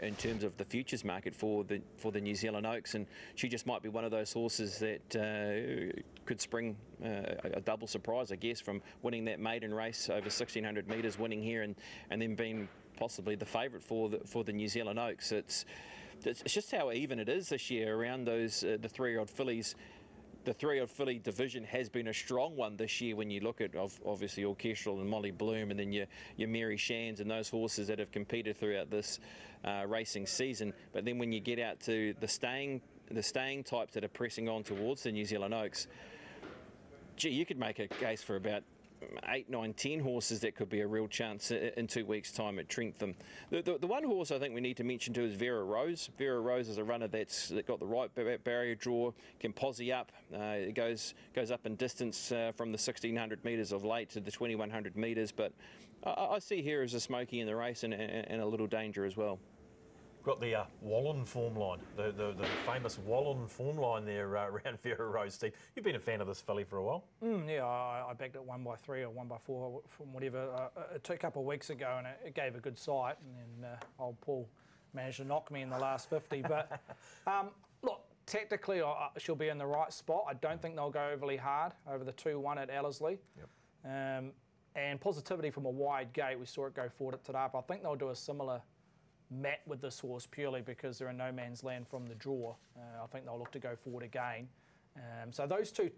in terms of the futures market for the New Zealand Oaks, and she just might be one of those horses that could spring a double surprise, I guess, from winning that maiden race over 1,600 metres, winning here, and then being possibly the favourite for the New Zealand Oaks. It's just how even it is this year around those the 3-year-old fillies. The 3-year-old filly division has been a strong one this year when you look at obviously Orchestral and Molly Bloom, and then your Mary Shands and those horses that have competed throughout this racing season. But then when you get out to the staying types that are pressing on towards the New Zealand Oaks, gee, you could make a case for about 8, 9, 10 horses that could be a real chance in 2 weeks' time at Trentham. The one horse I think we need to mention too is Vera Rose. Vera Rose is a runner that got the right barrier draw, can posse up. It goes up in distance from the 1,600 metres of late to the 2,100 metres, but I see her as a smoky in the race and a little danger as well. Got the Wallen form line, the famous Wallen form line there around Vera Rose, Steve. You've been a fan of this filly for a while. Yeah, I backed it 1x3 or 1x4 from whatever it took a couple of weeks ago, and it gave a good sight, and then old Paul managed to knock me in the last 50. But look, tactically she'll be in the right spot. I don't think they'll go overly hard over the 2-1 at Ellerslie. Yep. And positivity from a wide gate, we saw it go forward at Te Rapa. I think they'll do a similar mat with this horse purely because they're in no man's land from the draw. I think they'll look to go forward again. So those two,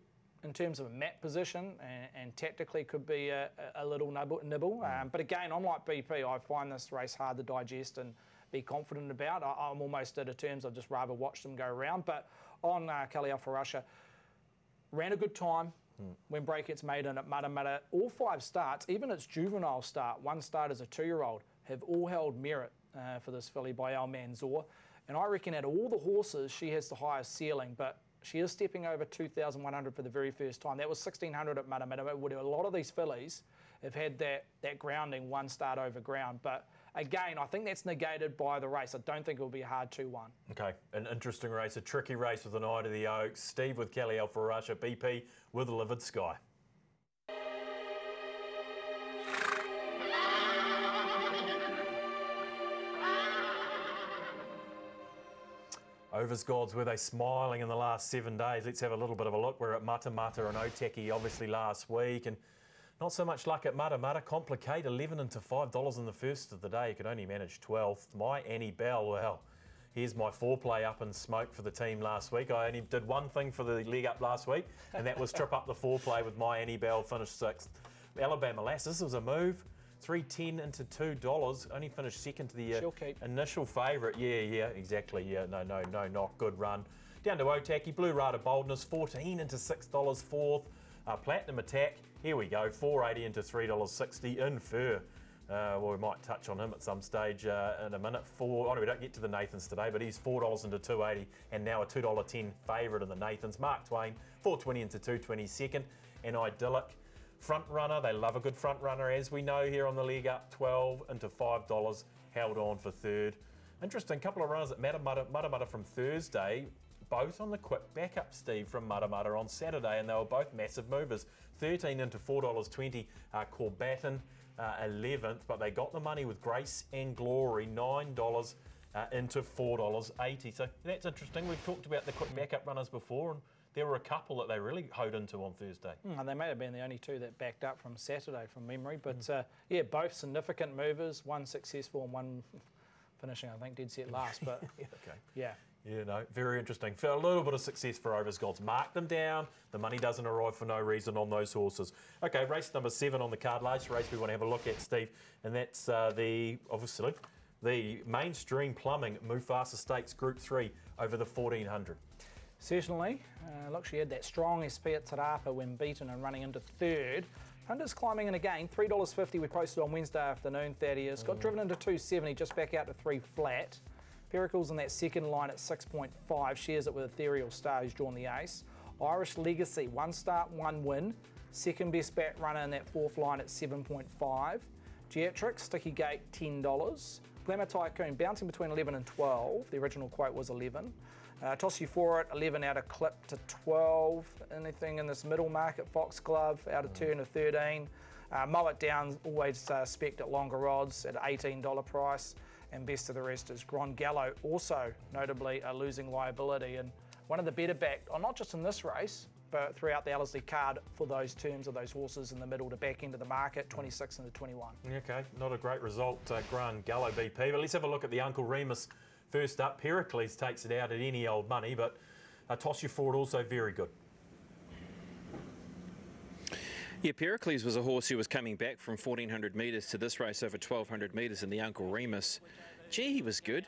in terms of a mat position and tactically, could be a little nibble. But again, I'm like BP. I find this race hard to digest and be confident about. I'm almost at a terms I'd just rather watch them go around. But on Kelly Alfarasha, ran a good time when breakets made in at Matamata. All 5 starts, even its juvenile start, 1 start as a 2-year-old, have all held merit for this filly by El Manzor. And I reckon out of all the horses, she has the highest ceiling, but she is stepping over 2,100 for the very first time. That was 1,600 at Matamata. A lot of these fillies have had that grounding, 1 start over ground. But again, I think that's negated by the race. I don't think it will be a hard 2-1. Okay, an interesting race, a tricky race with an eye to the Oaks. Steve with Kelly Alfarasha, BP with Livid Sky. Overs Gods, were they smiling in the last 7 days? Let's have a little bit of a look. We're at Matamata and Otaki obviously last week, and not so much luck at Matamata. Complicate, 11 into $5 in the first of the day. You could only manage 12th. My Annie Bell, well, here's my foreplay up in smoke for the team last week. I only did one thing for the leg up last week, and that was trip up the foreplay with My Annie Bell, finished 6th. Alabama Lass, this was a move. 310 into $2, only finished second to the initial favourite. Yeah, exactly. Yeah, no, not good run. Down to Otaki, Blue Rata Boldness, 14 into $6, 4th. Platinum Attack, here we go, 480 into $3.60. Infer, well, we might touch on him at some stage in a minute. We don't get to the Nathans today, but he's $4 into $2.80, and now a $2.10 favourite in the Nathans. Mark Twain, 420 into $2.20 second, and Idyllic, front runner. They love a good front runner, as we know here on the leg up, 12 into $5, held on for third. Interesting, couple of runners at Matamata from Thursday, both on the quick backup, Steve, from Matamata on Saturday, and they were both massive movers. 13 into $4.20, Corbatin 11th, but they got the money with Grace and Glory, $9 into $4.80. So that's interesting. We've talked about the quick backup runners before, and there were a couple that they really hoed into on Thursday. They may have been the only two that backed up from Saturday from memory, but yeah, both significant movers, one successful and one finishing, I think, dead set last. But Okay. yeah. Yeah, no, very interesting. For a little bit of success for Overs Golds. Mark them down. The money doesn't arrive for no reason on those horses. Okay, race number 7 on the card. Last race we want to have a look at, Steve, and that's obviously the Mainstream Plumbing Mufasa Stakes Group 3 over the 1400. Certainly. Look, she had that strong SP at Te Rapa when beaten and running into third. Punters climbing in again, $3.50 we posted on Wednesday afternoon, Thaddeus. Got driven into 270, just back out to 3 flat. Pericles in that second line at 6.5, shares it with Ethereal Star, who's drawn the ace. Irish Legacy, 1 start, 1 win. Second best bat runner in that fourth line at 7.5. Geatrix, Sticky Gate, $10. Glamour Tycoon bouncing between 11 and 12. The original quote was 11. Toss You For It, 11 out of clip to 12. Anything in this middle market, Foxglove out of turn to 13. Mow It Down, always spec'd at longer odds at $18 price. And best of the rest is Gron Gallo, also notably a losing liability and one of the better backed, not just in this race, but throughout the Ellerslie card for those terms of those horses in the middle to back end of the market, 26 into 21. Okay, not a great result, Gran Gallo BP, but let's have a look at the Uncle Remus. First up, Pericles takes it out at any old money, but Toss You For It also very good. Yeah, Pericles was a horse who was coming back from 1,400 metres to this race over 1,200 metres in the Uncle Remus. Gee, he was good.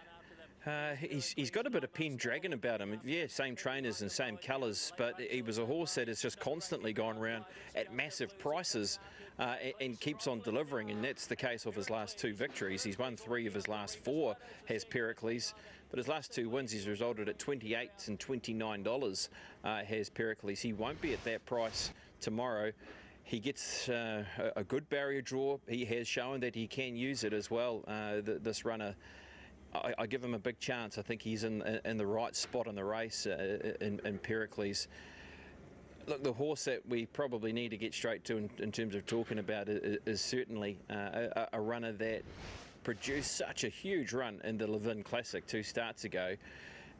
He's got a bit of Pendragon about him. Yeah, same trainers and same colours, but he was a horse that has just constantly gone around at massive prices and keeps on delivering, and that's the case of his last 2 victories. He's won 3 of his last 4, has Pericles, but his last 2 wins he's resulted at $28 and $29, has Pericles. He won't be at that price tomorrow. He gets a good barrier draw. He has shown that he can use it as well, this runner. I give him a big chance. I think he's in the right spot in the race in Pericles. Look, the horse that we probably need to get straight to in terms of talking about it is certainly a runner that produced such a huge run in the Levin Classic 2 starts ago.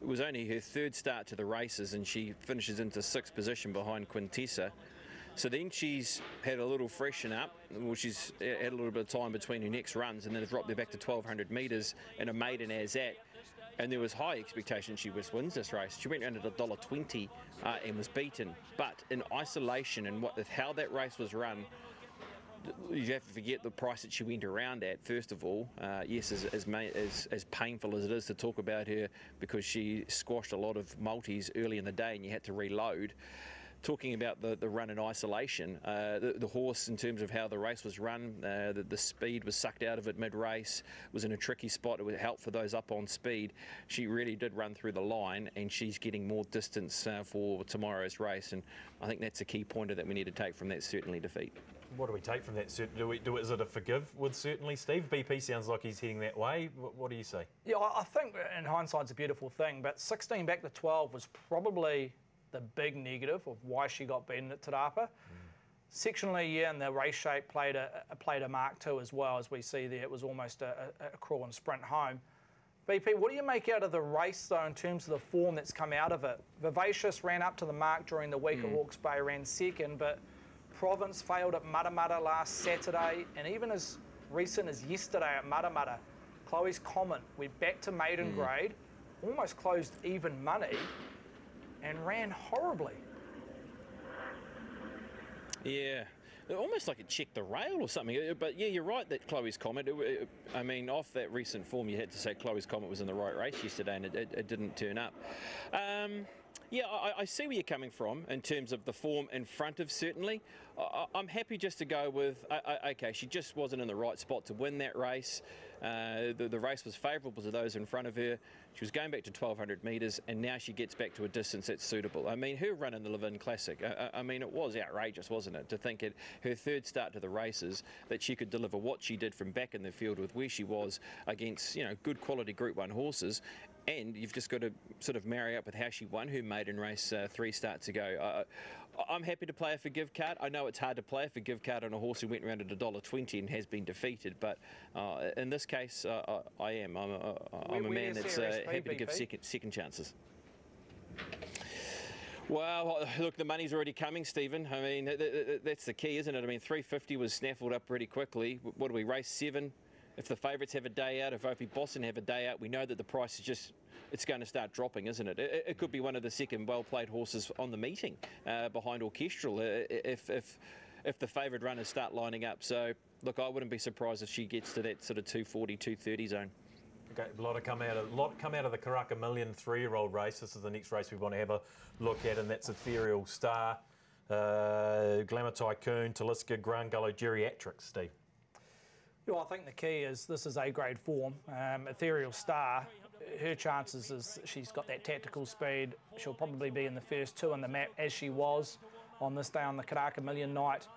It was only her 3rd start to the races and she finishes into 6th position behind Quintessa. So then she's had a little freshen up. Well, she's had a little bit of time between her next runs and then dropped her back to 1,200 metres in a maiden as that. And there was high expectation she wins this race. She went around at $1.20 and was beaten. But in isolation and how that race was run, you have to forget the price that she went around at, first of all. Yes, as painful as it is to talk about her because she squashed a lot of multis early in the day and you had to reload. Talking about the run in isolation, the horse in terms of how the race was run, the speed was sucked out of it mid-race, was in a tricky spot. It would help for those up on speed. She really did run through the line and she's getting more distance for tomorrow's race, and I think that's a key pointer that we need to take from that Certainly defeat. What do we take from that? Is it a forgive with Certainly, Steve? BP sounds like he's heading that way. What do you say? Yeah, I think in hindsight's a beautiful thing, but 16 back to 12 was probably the big negative of why she got beaten at Te Rapa. Sectionally, yeah, and the race shape played a mark too as well, as we see there. It was almost a crawl and sprint home. BP, what do you make out of the race though in terms of the form that's come out of it? Vivacious ran up to the mark during the week at Hawke's Bay, ran second, but Province failed at Matamata last Saturday, and even as recent as yesterday at Matamata, Chloe's Comet went back to maiden grade, almost closed even money, and ran horribly. Yeah, almost like it checked the rail or something. But yeah, you're right that Chloe's Comet, I mean, off that recent form, you had to say Chloe's Comet was in the right race yesterday and it didn't turn up. Yeah, I see where you're coming from in terms of the form in front of Certainly. I'm happy just to go with, okay, she just wasn't in the right spot to win that race. The race was favourable to those in front of her. She was going back to 1,200 metres, and now she gets back to a distance that's suitable. I mean, her run in the Levin Classic, I mean, it was outrageous, wasn't it? To think at her third start to the races that she could deliver what she did from back in the field with where she was against, good quality Group 1 horses. And you've just got to sort of marry up with how she won her maiden race 3 starts ago. I'm happy to play a forgive card. I know it's hard to play a forgive card on a horse who went around at $1.20 and has been defeated, but in this case, I am. I'm a man that's happy to give second chances. Well, look, the money's already coming, Stephen. I mean, that's the key, isn't it? I mean, 350 was snaffled up pretty quickly. What do we race 7? If the favourites have a day out, if Opie Boston have a day out, we know that the price is just, it's going to start dropping, isn't it? It could be one of the second well-played horses on the meeting behind Orchestral if the favoured runners start lining up. So, look, I wouldn't be surprised if she gets to that sort of 240, 230 zone. Okay, a lot come out of the Karaka Million 3-year-old race. This is the next race we want to have a look at, and that's Ethereal Star, Glamour Tycoon, Taliska, Grand Gullo, Geriatrics, Steve. Well, I think the key is this is A-grade form. Ethereal Star, her chances is she's got that tactical speed. She'll probably be in the first 2 on the map as she was on this day on the Karaka Million night.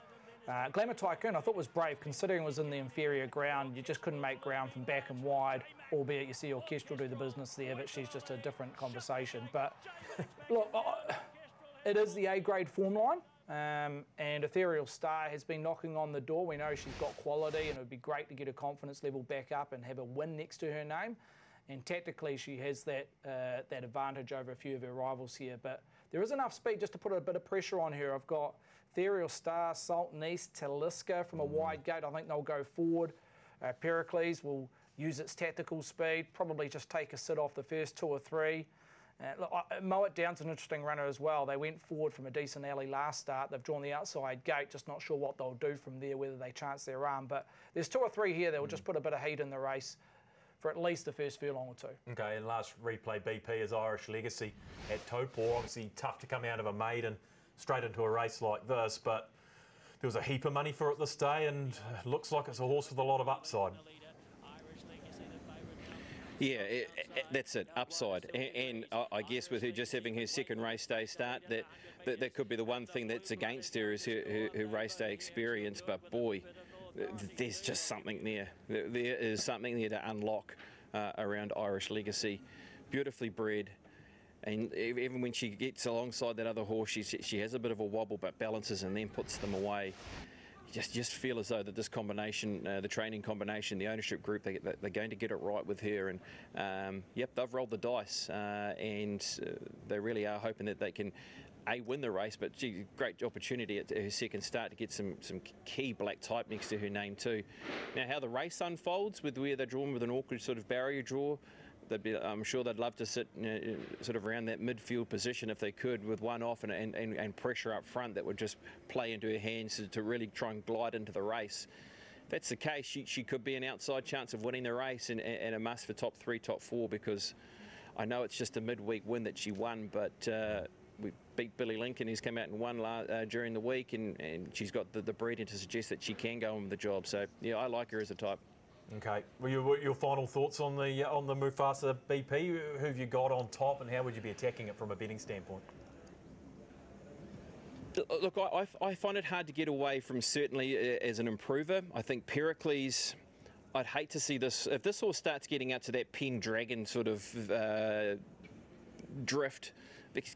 Glamour Tycoon I thought was brave considering it was in the inferior ground. You just couldn't make ground from back and wide, albeit you see Orchestral do the business there, but she's just a different conversation. But look, it is the A-grade form line. And Ethereal Star has been knocking on the door. We know she's got quality, and it would be great to get her confidence level back up and have a win next to her name. And tactically, she has that advantage over a few of her rivals here. But there is enough speed just to put a bit of pressure on her. I've got Ethereal Star, Sultan East, Taliska from a wide gate. I think they'll go forward. Pericles will use its tactical speed, probably just take a sit off the first 2 or 3. Look, Mow It Down's an interesting runner as well. They went forward from a decent alley last start. They've drawn the outside gate, just not sure what they'll do from there, whether they chance their arm. But there's 2 or 3 here that will just put a bit of heat in the race for at least the first furlong or 2. Okay, and last replay BP is Irish Legacy at Taupo. Obviously tough to come out of a maiden straight into a race like this, but there was a heap of money for it this day, and looks like it's a horse with a lot of upside. Yeah, that's it, upside. And I guess with her just having her second race day start, that could be the one thing that's against her is her race day experience. But boy, there's just something there. There is something there to unlock around Irish Legacy. Beautifully bred. And even when she gets alongside that other horse, she has a bit of a wobble, but balances and then puts them away. Just feel as though that this combination, the training combination, the ownership group, they're going to get it right with her. And yep, they've rolled the dice, and they really are hoping that they can win the race. But gee, great opportunity at her second start to get some key black type next to her name too. Now, how the race unfolds with where they're drawn with an awkward sort of barrier draw. I'm sure they'd love to sit sort of around that midfield position if they could, with one off and pressure up front that would just play into her hands to really try and glide into the race. If that's the case, she could be an outside chance of winning the race and a must for top 3, top 4, because I know it's just a midweek win that she won, but we beat Billy Lincoln, who's come out and won during the week, and she's got the breeding to suggest that she can go on with the job. So yeah, I like her as a type. Okay, well, your final thoughts on the Mufasa BP? Who have you got on top, and how would you be attacking it from a betting standpoint? Look, I find it hard to get away from certainly as an improver. I think Pericles, I'd hate to see this, if this horse starts getting out to that Pendragon sort of drift,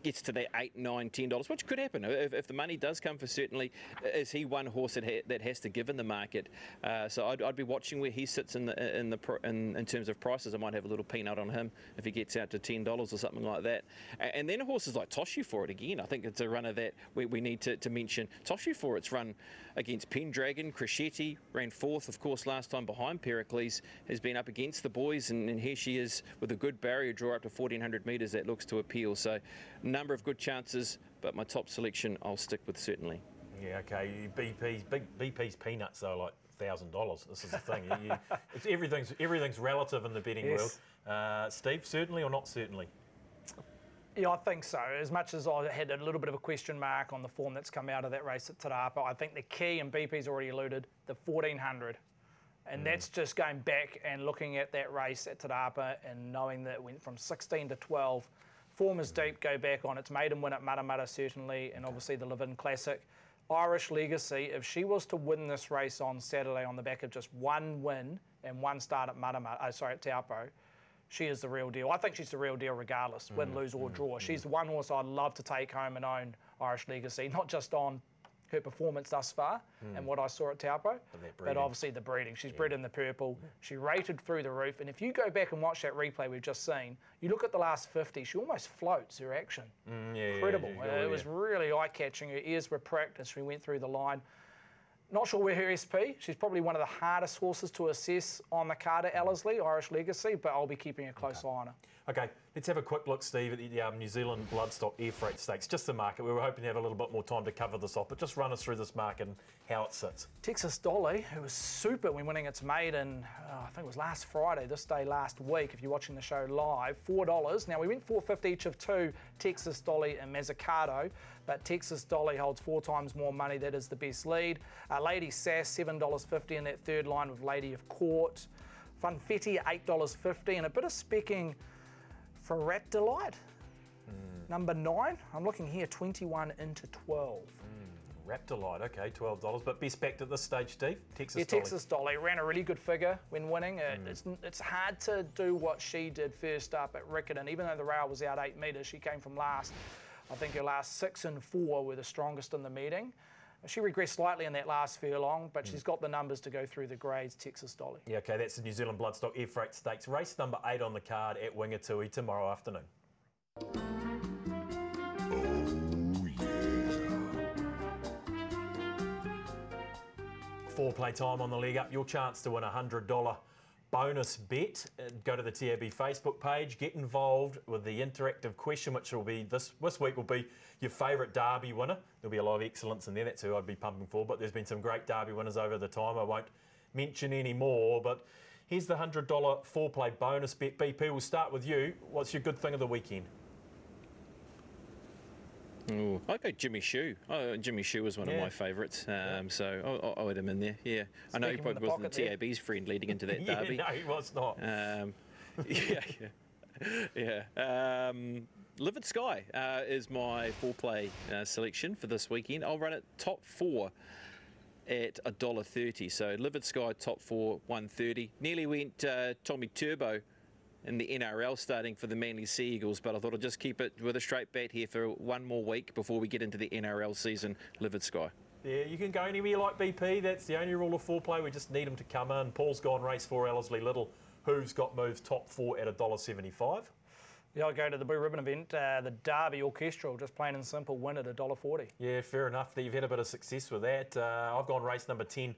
gets to that $8, $9, $10, which could happen if the money does come for certainly. Is he one horse that has to give in the market? So I'd be watching where he sits in terms of prices. I might have a little peanut on him if he gets out to $10 or something like that. And then horses like Toshu for it again. I think it's a runner that we need to mention. Toshu for it's run against Pendragon, Crescetti, ran 4th, of course, last time behind Pericles, has been up against the boys, and here she is with a good barrier draw up to 1,400 metres that looks to appeal. So number of good chances, but my top selection I'll stick with certainly. Yeah, okay. BP's peanuts though, like $1,000. This is the thing. It's everything's relative in the betting world. Steve, certainly or not certainly? Yeah, I think so. As much as I had a little bit of a question mark on the form that's come out of that race at Te Rapa, I think the key, and BP's already alluded, the 1400. And that's just going back and looking at that race at Te Rapa and knowing that it went from 16 to 12. Form is deep, go back on. It's maiden win at Matamata, certainly, and obviously the Levin Classic. Irish Legacy, if she was to win this race on Saturday on the back of just one win and one start at at Taupo, she is the real deal. I think she's the real deal regardless, win, lose or draw. She's the one horse I'd love to take home and own, Irish Legacy, not just on her performance thus far and what I saw at Taupo, but obviously the breeding. She's bred in the purple. She rated through the roof. And if you go back and watch that replay we've just seen, you look at the last 50, she almost floats her action. Incredible. It was really eye-catching. Her ears were pricked as she went through the line. Not sure where her SP. She's probably one of the hardest horses to assess on the card at Ellerslie, Irish Legacy, but I'll be keeping a close eye on her. Okay, let's have a quick look, Steve, at the New Zealand Bloodstock Air Freight Stakes. Just the market. We were hoping to have a little bit more time to cover this off, but just run us through this market and how it sits. Texas Dolly, who was super when winning its maiden, I think it was last Friday, this day last week, if you're watching the show live, $4. Now, we went $4.50 each of two, Texas Dolly and Mazzucato, but Texas Dolly holds 4 times more money. That is the best lead. Lady Sass, $7.50 in that third line with Lady of Court. Funfetti, $8.50, and a bit of specking for Rat Delight. Number 9, I'm looking here, 21 into 12. Rat Delight, okay, $12. But best backed at this stage, Steve? Texas Dolly. Texas Dolly ran a really good figure when winning. It's hard to do what she did first up at Riccarton. Even though the rail was out 8 metres, she came from last. I think her last 6 and 4 were the strongest in the meeting. She regressed slightly in that last furlong, but she's got the numbers to go through the grades, Texas Dolly. Yeah, okay, that's the New Zealand Bloodstock Air Freight Stakes. Race number 8 on the card at Wingatui tomorrow afternoon. Four-play time on the leg up. Your chance to win a $100 bonus bet. Go to the TAB Facebook page, get involved with the interactive question, which will be this week will be your favourite Derby winner. There'll be a lot of excellence in there. That's who I'd be pumping for, but there's been some great Derby winners over the time. I won't mention any more, but here's the $100 four-play bonus bet. BP, we'll start with you. What's your good thing of the weekend? Ooh, I go Jimmy Shue. Jimmy Shue was one of my favourites, so I'll add him in there. Yeah, I know he probably wasn't the TAB's friend leading into that derby. No, he was not. Livid Sky is my four-play selection for this weekend. I'll run it top 4 at $1.30. So Livid Sky top 4, $1.30. Nearly went Tommy Turbo in the NRL starting for the Manly Sea Eagles, but I thought I'd just keep it with a straight bat here for one more week before we get into the NRL season. Livid Sky. Yeah, you can go anywhere you like, BP. That's the only rule of foreplay. We just need them to come in. Paul's gone race 4, Ellerslie Little. Who's got moves top 4 at $1.75? Yeah, I'll go to the Blue Ribbon event, the Derby Orchestral, just plain and simple, win at $1.40. Yeah, fair enough. You've had a bit of success with that. I've gone race number 10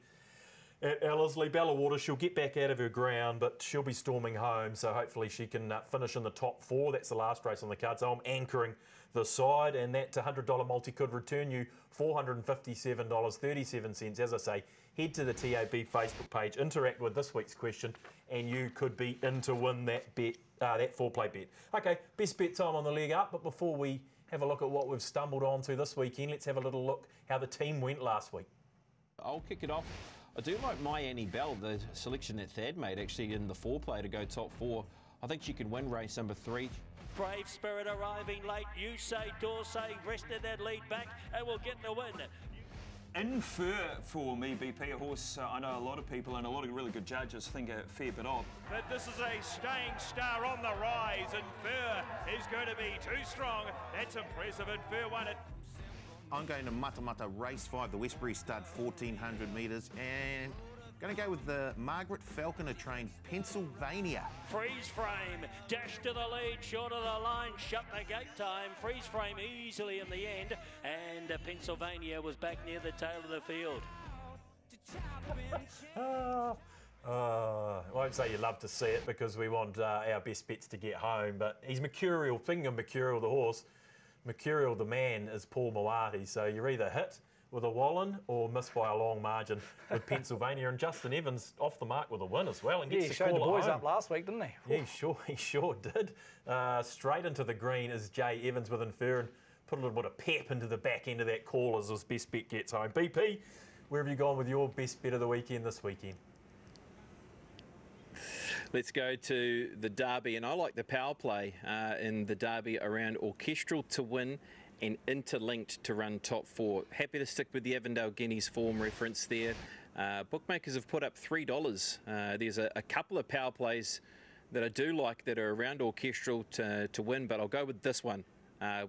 at Ellerslie. Bella Water, she'll get back out of her ground, but she'll be storming home, so hopefully she can finish in the top 4. That's the last race on the card, so I'm anchoring the side, and that $100 multi could return you $457.37. As I say, head to the TAB Facebook page, interact with this week's question, and you could be in to win that bet, that four-play bet. Okay, best bet time on the leg up, but before we have a look at what we've stumbled onto this weekend, let's have a little look how the team went last week. I'll kick it off. I do like My Annie Bell, the selection that Thad made actually in the foreplay to go top 4. I think she can win race number 3. Brave Spirit arriving late. You say Dorsey rested that lead back and will get the win. Infer for me, BP, a horse I know a lot of people and a lot of really good judges think a fair bit of. But this is a staying star on the rise. Infer is going to be too strong. That's impressive. Infer won it. I'm going to Matamata race 5, the Westbury Stud, 1,400 metres, and going to go with the Margaret Falconer train, Pennsylvania. Freeze Frame dashed to the lead, short of the line, shut the gate time. Freeze Frame easily in the end, and Pennsylvania was back near the tail of the field. I won't say you love to see it because we want our best bets to get home, but he's mercurial. Thinking of Mercurial the horse, Mercurial the man is Paul Moati, so you're either hit with a Wallen or miss by a long margin with Pennsylvania. And Justin Evans off the mark with a win as well. And Yeah, gets he the showed the call at boys home. up last week, didn't he? Yeah, he sure did. Straight into the green is Jay Evans with Infer and put a little bit of pep into the back end of that call as his best bet gets home. BP, where have you gone with your best bet of the weekend this weekend? Let's go to the Derby, and I like the power play in the Derby around Orchestral to win and Interlinked to run top 4. Happy to stick with the Avondale Guineas form reference there. Bookmakers have put up $3. There's a couple of power plays that I do like that are around Orchestral to win, but I'll go with this one.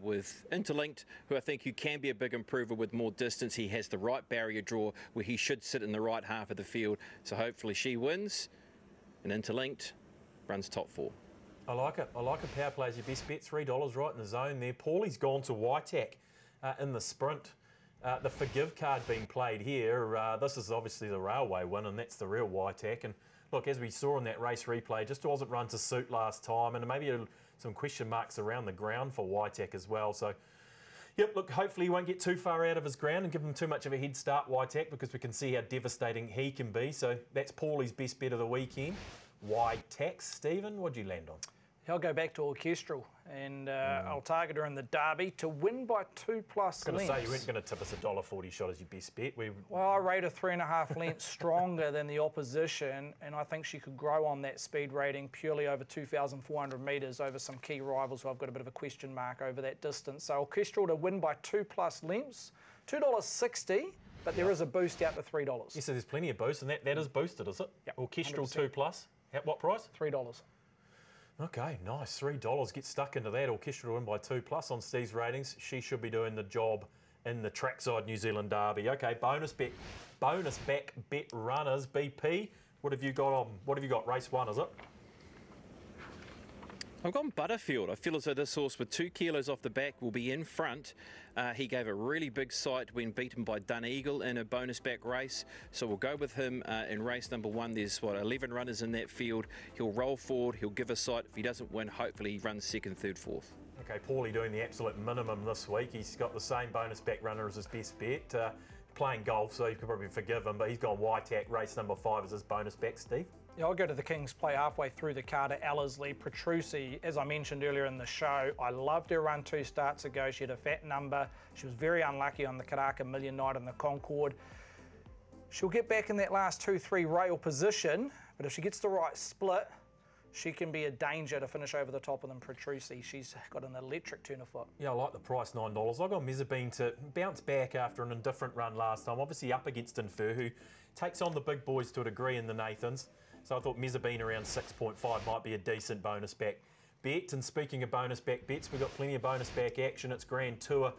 With Interlinked, who I think you can be a big improver with more distance. He has the right barrier draw where he should sit in the right half of the field. So hopefully she wins. And Interlinked runs top 4. I like it. I like it. Power play is your best bet. $3 right in the zone there. Paulie's gone to Waitac in the sprint. The Forgive card being played here. This is obviously the railway win, and that's the real Waitac. And look, as we saw in that race replay, just wasn't run to suit last time, and maybe some question marks around the ground for Waitac as well. So, yep, look, hopefully he won't get too far out of his ground and give him too much of a head start, Waitac, because we can see how devastating he can be. So that's Paulie's best bet of the weekend. Waitac. Stephen, what'd you land on? I'll go back to Orchestral and I'll target her in the Derby to win by 2+ I was going to lengths. say, you weren't going to tip us a $1.40 shot as your best bet. Well, I rate her 3.5 lengths stronger than the opposition, and I think she could grow on that speed rating purely over 2,400 metres over some key rivals who I've got a bit of a question mark over that distance. So Orchestral to win by 2+ lengths, $2.60, but there is a boost out to $3. Yes, so there's plenty of boost, and that is boosted, is it? Yep, Orchestral 100%. 2+. At what price? $3. Okay, nice. $3. Get stuck into that. Orchestral win by 2+ on Steve's ratings. She should be doing the job in the trackside New Zealand Derby. Okay, bonus back bet runners. BP, what have you got on? What have you got? Race 1, is it? I've gone Butterfield. I feel as though this horse with 2 kilos off the back will be in front. He gave a really big sight when beaten by Dun Eagle in a bonus back race. So we'll go with him in race number 1. There's, 11 runners in that field. He'll roll forward. He'll give a sight. If he doesn't win, hopefully he runs 2nd, 3rd, 4th. Okay, Paulie doing the absolute minimum this week. He's got the same bonus back runner as his best bet. Playing golf, so you could probably forgive him, but he's gone Waitac, race number 5 as his bonus back, Steve. Yeah, I'll go to the Kings play halfway through the card at Ellerslie. Petrucci, as I mentioned earlier in the show, I loved her run 2 starts ago. She had a fat number. She was very unlucky on the Karaka Million Night in the Concord. She'll get back in that last 2-3 rail position, but if she gets the right split, she can be a danger to finish over the top of them. Petrucci, she's got an electric turn of foot. Yeah, I like the price, $9. I got Mezzabine to bounce back after an indifferent run last time. Obviously up against Infer, who takes on the big boys to a degree in the Nathans. So I thought Mezzabine around 6.5 might be a decent bonus back bet. And speaking of bonus back bets, we've got plenty of bonus back action. It's Grand Tour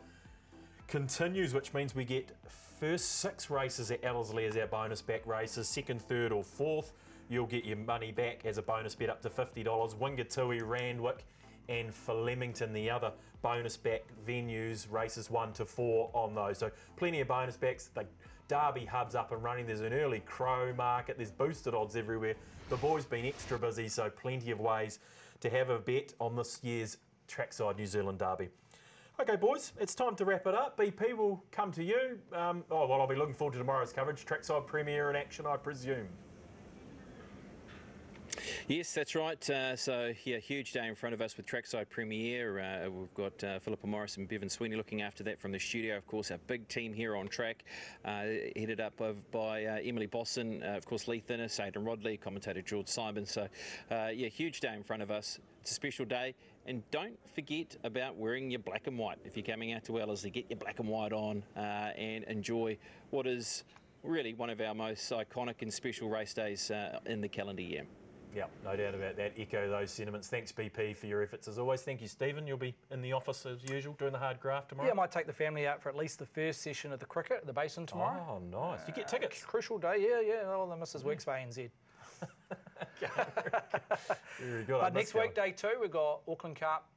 continues, which means we get first 6 races at Ellerslie as our bonus back races, 2nd, 3rd or 4th. You'll get your money back as a bonus bet up to $50. Wingatui, Randwick and Flemington, the other bonus back venues, races 1 to 4 on those. So plenty of bonus backs. The Derby hub's up and running. There's an early Crow market. There's boosted odds everywhere. The boys been extra busy, so plenty of ways to have a bet on this year's Trackside New Zealand Derby. Okay, boys, it's time to wrap it up. BP will come to you. I'll be looking forward to tomorrow's coverage. Trackside Premier in action, I presume. Yes, that's right. So, huge day in front of us with Trackside Premier. We've got Philippa Morris and Bevan Sweeney looking after that from the studio. Of course, our big team here on track, headed up by Emily Bosson, of course, Lee Thinnis, Aidan Rodley, commentator George Simon. So, huge day in front of us. It's a special day. And don't forget about wearing your black and white. If you're coming out to Ellerslie, get your black and white on and enjoy what is really one of our most iconic and special race days in the calendar year. Yeah, no doubt about that. Echo those sentiments. Thanks, BP, for your efforts as always. Thank you, Stephen. You'll be in the office as usual doing the hard graft tomorrow. Yeah, I might take the family out for at least the first session of the cricket at the Basin tomorrow. Oh, nice. You get tickets. Crucial day, yeah. Oh, the missus works for ANZ. Very good. But next week, day 2, we've got Auckland Cup.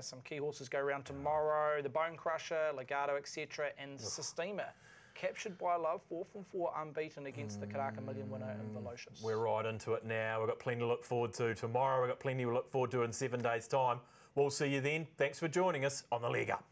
Some key horses go around tomorrow. The Bone Crusher, Legato, etc. And Sistema. Captured by Love, 4 from 4 unbeaten against the Karaka Million winner in Velocious. We're right into it now. We've got plenty to look forward to tomorrow. We've got plenty to look forward to in 7 days' time. We'll see you then. Thanks for joining us on The Leg Up.